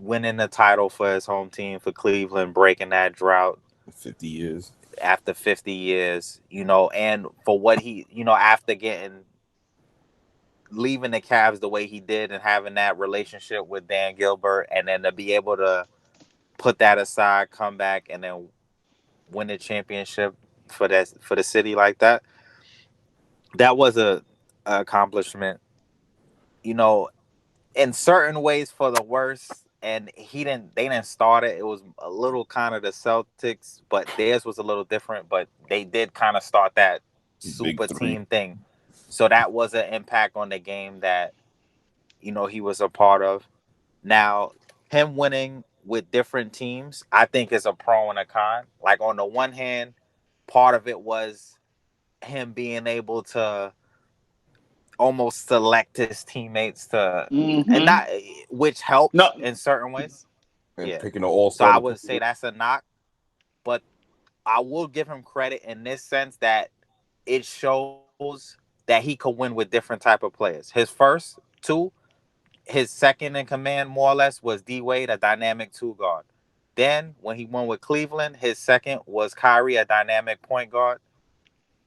winning the title for his home team, for Cleveland, breaking that drought 50 years. After 50 years, you know, and for what he, you know, after leaving the Cavs the way he did and having that relationship with Dan Gilbert, and then to be able to put that aside, come back, and then win the championship for the city like that. That was a accomplishment, you know, in certain ways for the worst. And they didn't start it. It was a little kind of the Celtics, but theirs was a little different. But they did kind of start that super team thing. So that was an impact on the game that, you know, he was a part of. Now, him winning with different teams, I think is a pro and a con. Like, on the one hand, part of it was him being able to almost select his teammates to, and not, which helps in certain ways. And picking an all-star. So I would say that's a knock, but I will give him credit in this sense that it shows that he could win with different type of players. His first two, his second in command more or less was D Wade, a dynamic two guard. Then when he won with Cleveland, his second was Kyrie, a dynamic point guard.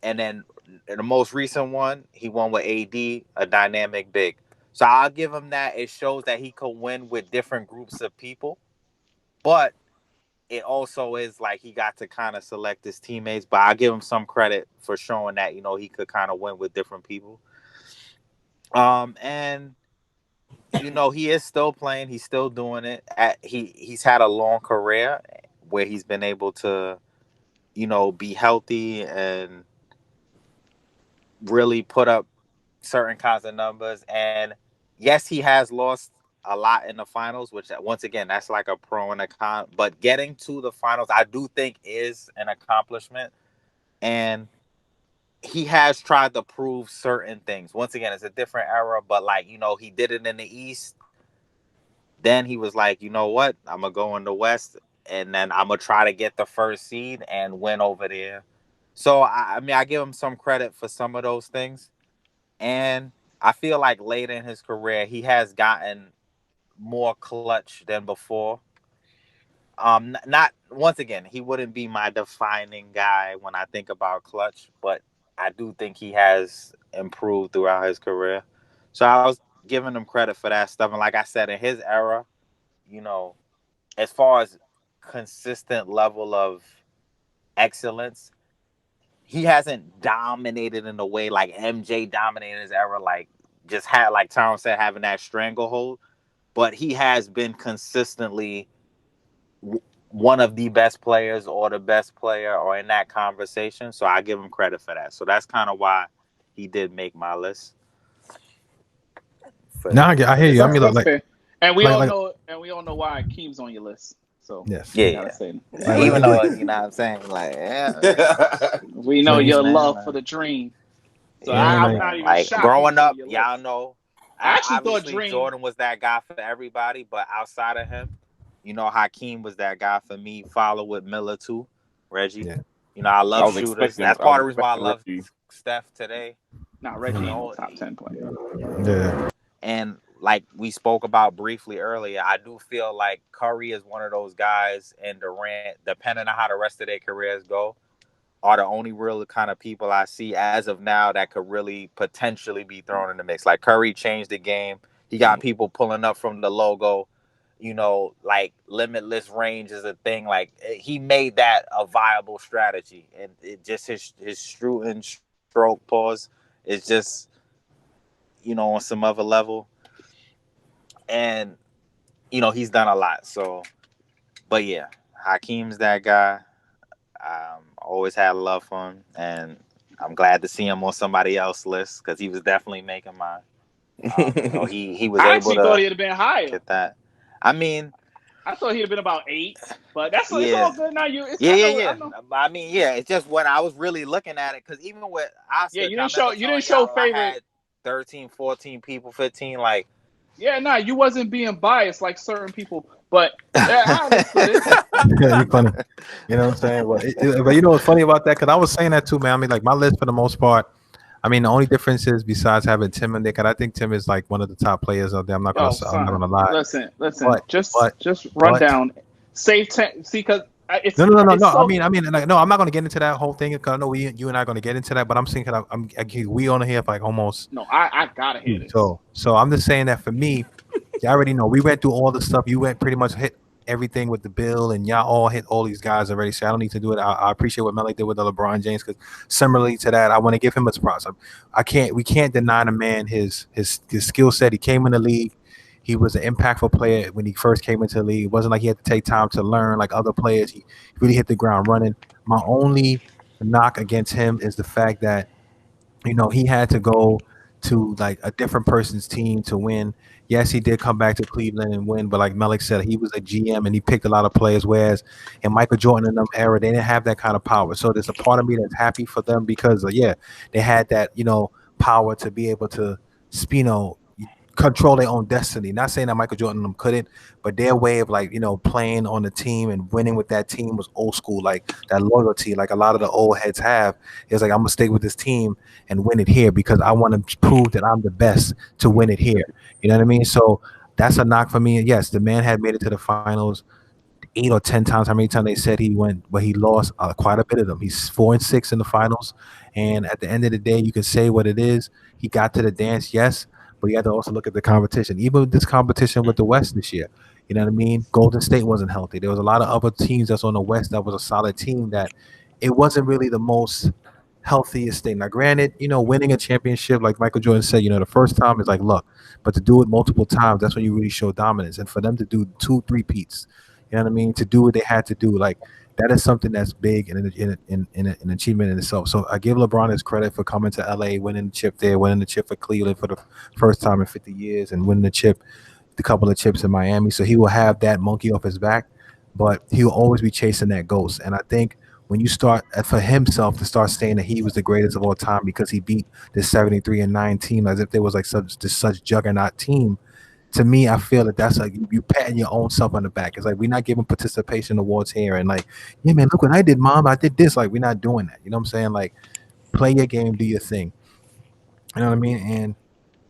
And then in the most recent one, he won with AD, a dynamic big. So I'll give him that. It shows that he could win with different groups of people. But it also is like he got to kind of select his teammates. But I'll give him some credit for showing that, you know, he could kind of win with different people. And, you know, he is still playing. He's still doing it. He's had a long career where he's been able to, you know, be healthy and really put up certain kinds of numbers. And yes, he has lost a lot in the finals, which once again, that's like a pro and a con. But getting to the finals, I do think is an accomplishment. And he has tried to prove certain things. Once again, it's a different era, but like, you know, he did it in the East. Then he was like, you know what? I'm going to go in the West, and then I'm going to try to get the first seed and win over there. So, I mean, I give him some credit for some of those things. And I feel like later in his career, he has gotten more clutch than before. Not once again, he wouldn't be my defining guy when I think about clutch, but I do think he has improved throughout his career. So I was giving him credit for that stuff. And like I said, in his era, you know, as far as consistent level of excellence, he hasn't dominated in the way like MJ dominated his era, like just had, like Tom said, having that stranglehold. But he has been consistently one of the best players or the best player or in that conversation. So I give him credit for that. So that's kind of why he did make my list. for No, I hear you. I mean, That's like, fair. And we like- all like- know, why Keem's on your list. So yes. we Yeah, gotta say, Like, even like- though you know what I'm saying, like yeah, we know Like, your man, love man. for the dream. So Yeah, I'm like- not even like shocked growing he's on up, your y'all list. know. I actually thought Obviously, Dream. Jordan was that guy for everybody, but outside of him, you know, Hakeem was that guy for me. Follow with Miller too, Reggie. Yeah. You know, I I love was shooters. expecting- That's I part of the was reason why I love expecting Reggie. Steph today. Nah, Reggie ain't No, no top 10 player. Yeah. And like we spoke about briefly earlier, I do feel like Curry is one of those guys, and Durant, depending on how the rest of their careers go, are the only real kind of people I see as of now that could really potentially be thrown in the mix. Like Curry changed the game. He got people pulling up from the logo. You know, like limitless range is a thing. Like he made that a viable strategy, and it just his shooting stroke pause is just, you know, on some other level. And you know, he's done a lot. So, but yeah, Hakeem's that guy. Always had love for him, and I'm glad to see him on somebody else's list because he was definitely making mine. You know, he was I able actually thought to he'd have been higher. get that. I mean, I thought he'd have been about 8, but it's Yeah. all good now. It's, yeah. I know. I mean, yeah. It's just when I was really looking at it, because even with Oscar, Yeah, you I didn't show- remember you telling didn't show y'all I favorite- had 13, 14 people, 15. Like, Yeah, nah, you wasn't being biased like certain people, but yeah, I understood it. Yeah, you funny. You know what I'm saying? But you know what's funny about that? Because I was saying that too, man. I mean, like my list for the most part. I mean, the only difference is besides having Tim in there, because I think Tim is like one of the top players out there. I'm not Yo, gonna lie. Listen. But- just but- run but- down. Save 10. See, because it's No. it's so- I mean, like, no, I'm not gonna get into that whole thing because I know you and I are gonna get into that. But I'm thinking, we on here for like almost. No, I gotta hear this. So I'm just saying that for me, you already know we went through all the stuff. You went pretty much hit everything with the bill, and y'all all hit all these guys already. So I don't need to do it. I appreciate what Melly did with the LeBron James because similarly to that, I want to give him his props. We can't deny the man his skill set. He came in the league. He was an impactful player when he first came into the league. It wasn't like he had to take time to learn like other players. He really hit the ground running. My only knock against him is the fact that, you know, he had to go to like a different person's team to win. Yes, he did come back to Cleveland and win, but like Melik said, he was a GM and he picked a lot of players. Whereas in Michael Jordan in them era, they didn't have that kind of power. So there's a part of me that's happy for them because they had that, you know, power to be able to, you know, control their own destiny. Not saying that Michael Jordan and them couldn't, but their way of like, you know, playing on the team and winning with that team was old school, like that loyalty, like a lot of the old heads have. It's like, I'm gonna stay with this team and win it here because I want to prove that I'm the best to win it here. You know what I mean? So that's a knock for me. And yes, the man had made it to the finals 8 or 10 times. How many times they said he went, but he lost quite a bit of them. He's 4-6 in the finals. And at the end of the day, you can say what it is. He got to the dance, yes, but you have to also look at the competition. Even with this competition with the West this year, you know what I mean? Golden State wasn't healthy. There was a lot of other teams that's on the West that was a solid team that it wasn't really the most healthiest thing. Now, granted, you know, winning a championship, like Michael Jordan said, you know, the first time is like luck, but to do it multiple times, that's when you really show dominance. And for them to do 2-3-peats, you know what I mean? To do what they had to do, like that is something that's big and an achievement in itself. So I give LeBron his credit for coming to LA, winning the chip there, winning the chip for Cleveland for the first time in 50 years, and winning the couple of chips in Miami. So he will have that monkey off his back, but he will always be chasing that ghost. And I think when you start for himself to start saying that he was the greatest of all time because he beat this 73-9 team as if there was like such juggernaut team. To me, I feel that that's like you patting your own self on the back. It's like we're not giving participation awards here and like, yeah, man, look what I did, mom. I did this. Like, we're not doing that. You know what I'm saying? Like, play your game, do your thing. You know what I mean? And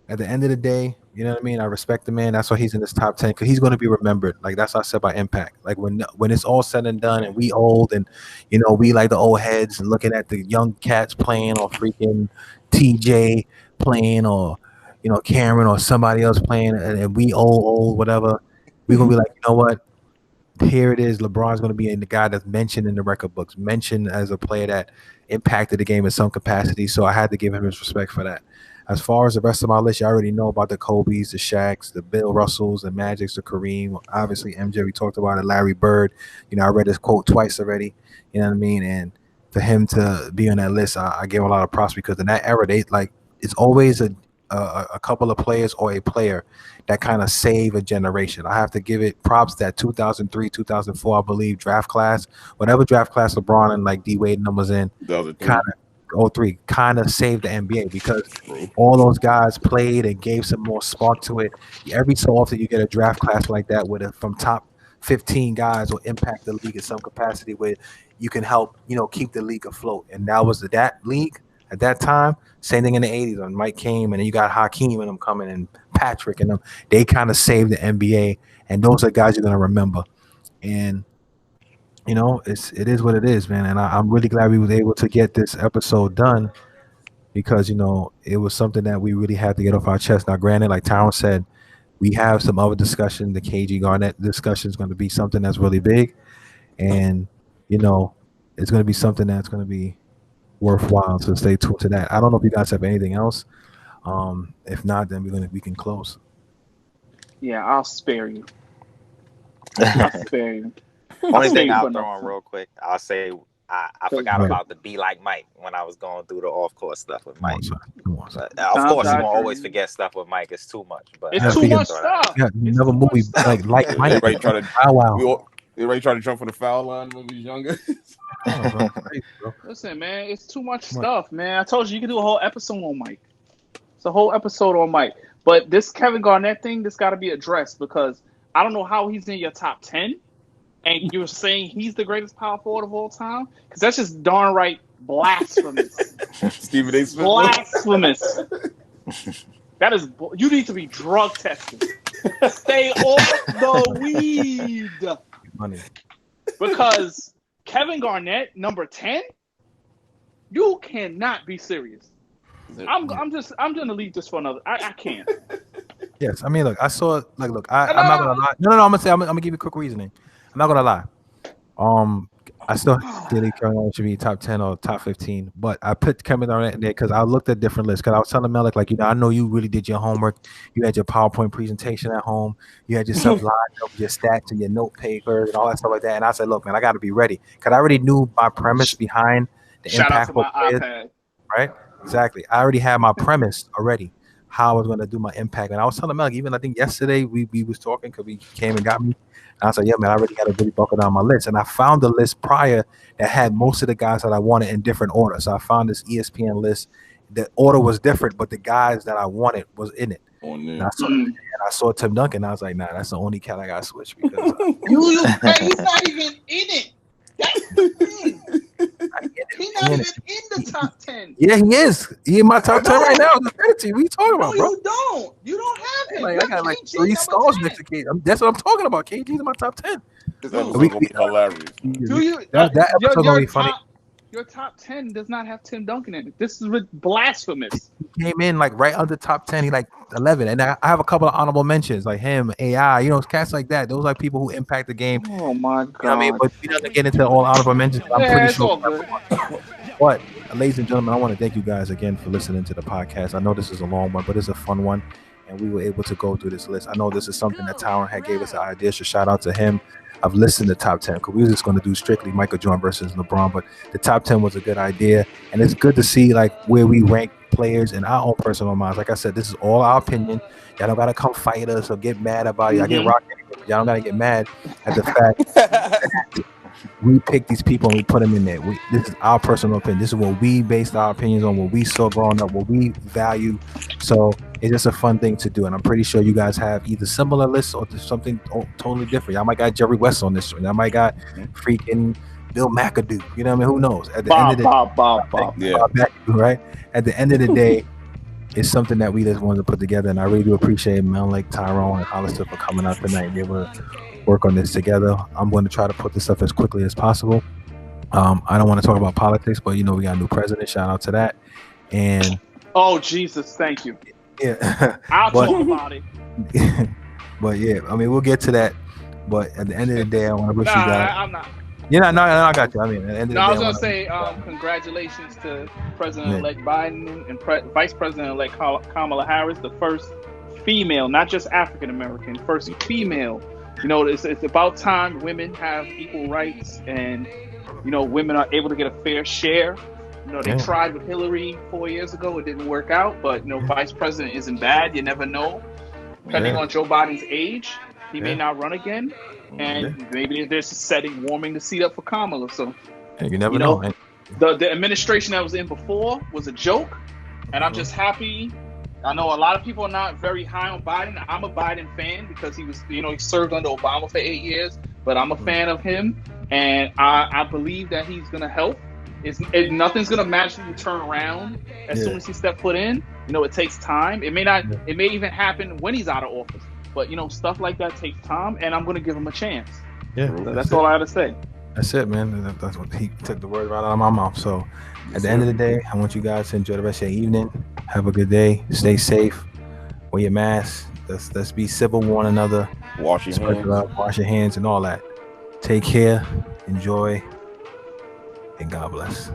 at the end of the day, you know what I mean? I respect the man. That's why he's in this top 10 because he's going to be remembered. Like, that's what I said about impact. Like, when it's all said and done and we old and, you know, we like the old heads and looking at the young cats playing or freaking TJ playing or, you know, Cameron or somebody else playing, and we old, whatever, we're going to be like, you know what? Here it is. LeBron's going to be the guy that's mentioned in the record books, mentioned as a player that impacted the game in some capacity. So I had to give him his respect for that. As far as the rest of my list, you already know about the Kobe's, the Shaqs, the Bill Russells, the Magics, the Kareem. Obviously, MJ, we talked about it, Larry Bird. You know, I read his quote twice already. You know what I mean? And for him to be on that list, I give him a lot of props because in that era, it's always a a couple of players or a player that kind of save a generation. I have to give it props that 2003, 2004, I believe, draft class, whatever draft class LeBron and like D Wade numbers in, kind of 03 kind of saved the NBA because all those guys played and gave some more spark to it. Every so often you get a draft class like that with from top 15 guys will impact the league in some capacity where you can help, keep the league afloat. And that was that league at that time. Same thing in the 80s when Mike came, and then you got Hakeem and them coming, and Patrick and them. They kind of saved the NBA, and those are guys you're going to remember. And, it is what it is, man. And I'm really glad we was able to get this episode done because, it was something that we really had to get off our chest. Now, granted, like Tyron said, we have some other discussion. The KG Garnett discussion is going to be something that's really big. And, it's going to be something that's going to be worthwhile, so stay tuned to that. I don't know if you guys have anything else. If not, then we can close. Yeah, I'll spare you. I'll spare you. Only thing I'll throw on real quick, I'll say I forgot about the Be Like Mike when I was going through the off-court stuff with Mike. Come on, son. Of course, you won't always forget stuff with Mike. It's too much. But it's too much stuff. Yeah, another movie like Mike. Everybody try to wow. Everybody try to jump on the foul line when we was younger. Listen, man, it's too much stuff, man. I told you can do a whole episode on Mike. It's a whole episode on Mike. But this Kevin Garnett thing, this got to be addressed because I don't know how he's in your top 10 and you're saying he's the greatest power forward of all time because that's just darn right blasphemous. Stephen A. Smith. Blasphemous. That is, you need to be drug tested. Stay off the weed. Money. Because Kevin Garnett, number 10, you cannot be serious. I'm gonna leave this for another. I can't. Yes, I mean, look, I saw I'm not gonna lie. No, I'm gonna give you a quick reasoning. I'm not gonna lie. I still think Kevin Garnett should be top 10 or top 15, but I put Kevin Garnett in there because I looked at different lists. Because I was telling Melik, like, I know you really did your homework. You had your PowerPoint presentation at home. You had yourself lined up, your stats and your note paper and all that stuff like that. And I said, look, man, I got to be ready because I already knew my premise behind the impactful players. iPad. Right? Exactly. I already had my premise already. How I was going to do my impact. And I was telling Melik, even I think yesterday we was talking because we came and got me. And I said, yeah, man, I already got to really buckle down my list. And I found the list prior that had most of the guys that I wanted in different order. So I found this ESPN list. The order was different, but the guys that I wanted was in it. And I saw Tim Duncan. I was like, nah, that's the only cat I got to switch because he's not even in it. That's the thing. He's not even in the top 10. Yeah, he is. He in my top 10 right now. What are you talking about, bro? You don't. You don't have him. Like, I got like 3 stars next to KG. That's what I'm talking about. KG's in my top 10. This episode's gonna be hilarious. That episode gonna be funny. Your top 10 does not have Tim Duncan in it. This is blasphemous. He came in like right under top 10. He like 11. And I have a couple of honorable mentions like him, AI, cats like that. Those are people who impact the game. Oh my God. You know what I mean? But we don't get into all honorable mentions. I'm pretty sure. But ladies and gentlemen, I want to thank you guys again for listening to the podcast. I know this is a long one, but it's a fun one. And we were able to go through this list. I know this is something that Tyron had gave us an idea. So shout out to him. I've listened to top 10 because we were just going to do strictly Michael Jordan versus LeBron, but the top 10 was a good idea. And it's good to see like where we rank players in our own personal minds. Like I said, this is all our opinion. Y'all don't got to come fight us or get mad about it. I get rocked, but y'all don't got to get mad at the fact that we pick these people and we put them in there. This is our personal opinion. This is what we based our opinions on, what we saw growing up, what we value. So it's just a fun thing to do. And I'm pretty sure you guys have either similar lists or something totally different. Y'all might got Jerry West on this one. Y'all might got freaking Bill McAdoo. You know what I mean? Who knows? At the end of the day, Yeah. Right? At the end of the day, it's something that we just wanted to put together. And I really do appreciate Melik, Tyrone, and Hollister for coming out tonight and able to work on this together. I'm going to try to put this stuff as quickly as possible. I don't want to talk about politics, but we got a new president. Shout out to that. And oh Jesus, thank you. Yeah, I'll talk about it. But yeah, I mean, we'll get to that. But at the end of the day, I want to wish you guys. I'm not. Yeah, no, I got you. I mean, at the end of the day, I was gonna say congratulations to President-elect Biden and Vice President-elect Kamala Harris, the first female, not just African American, first female. It's about time women have equal rights and women are able to get a fair share They Yeah. tried with Hillary 4 years ago. It didn't work out. But vice president isn't bad. You never know. Depending Yeah. on Joe Biden's age, he may Yeah. not run again, and Yeah. maybe there's a setting warming the seat up for Kamala. So Yeah, you never know. And, the administration that was in before was a joke, and I'm just happy. I know a lot of people are not very high on Biden. I'm a Biden fan because he was, he served under Obama for 8 years, but I'm a fan of him, and I believe that he's going to help. Nothing's going to magically turn around as soon as he steps foot in. It takes time. It may not. It may even happen when he's out of office. But stuff like that takes time, and I'm going to give him a chance. yeah, So that's all I have to say. That's it, man. That's what he took the word right out of my mouth. So, at the end of the day, I want you guys to enjoy the rest of your evening. Have a good day. Stay safe. Wear your mask. Let's be civil with one another. Wash your Spread hands. love, wash your hands, and all that. Take care. Enjoy. And God bless.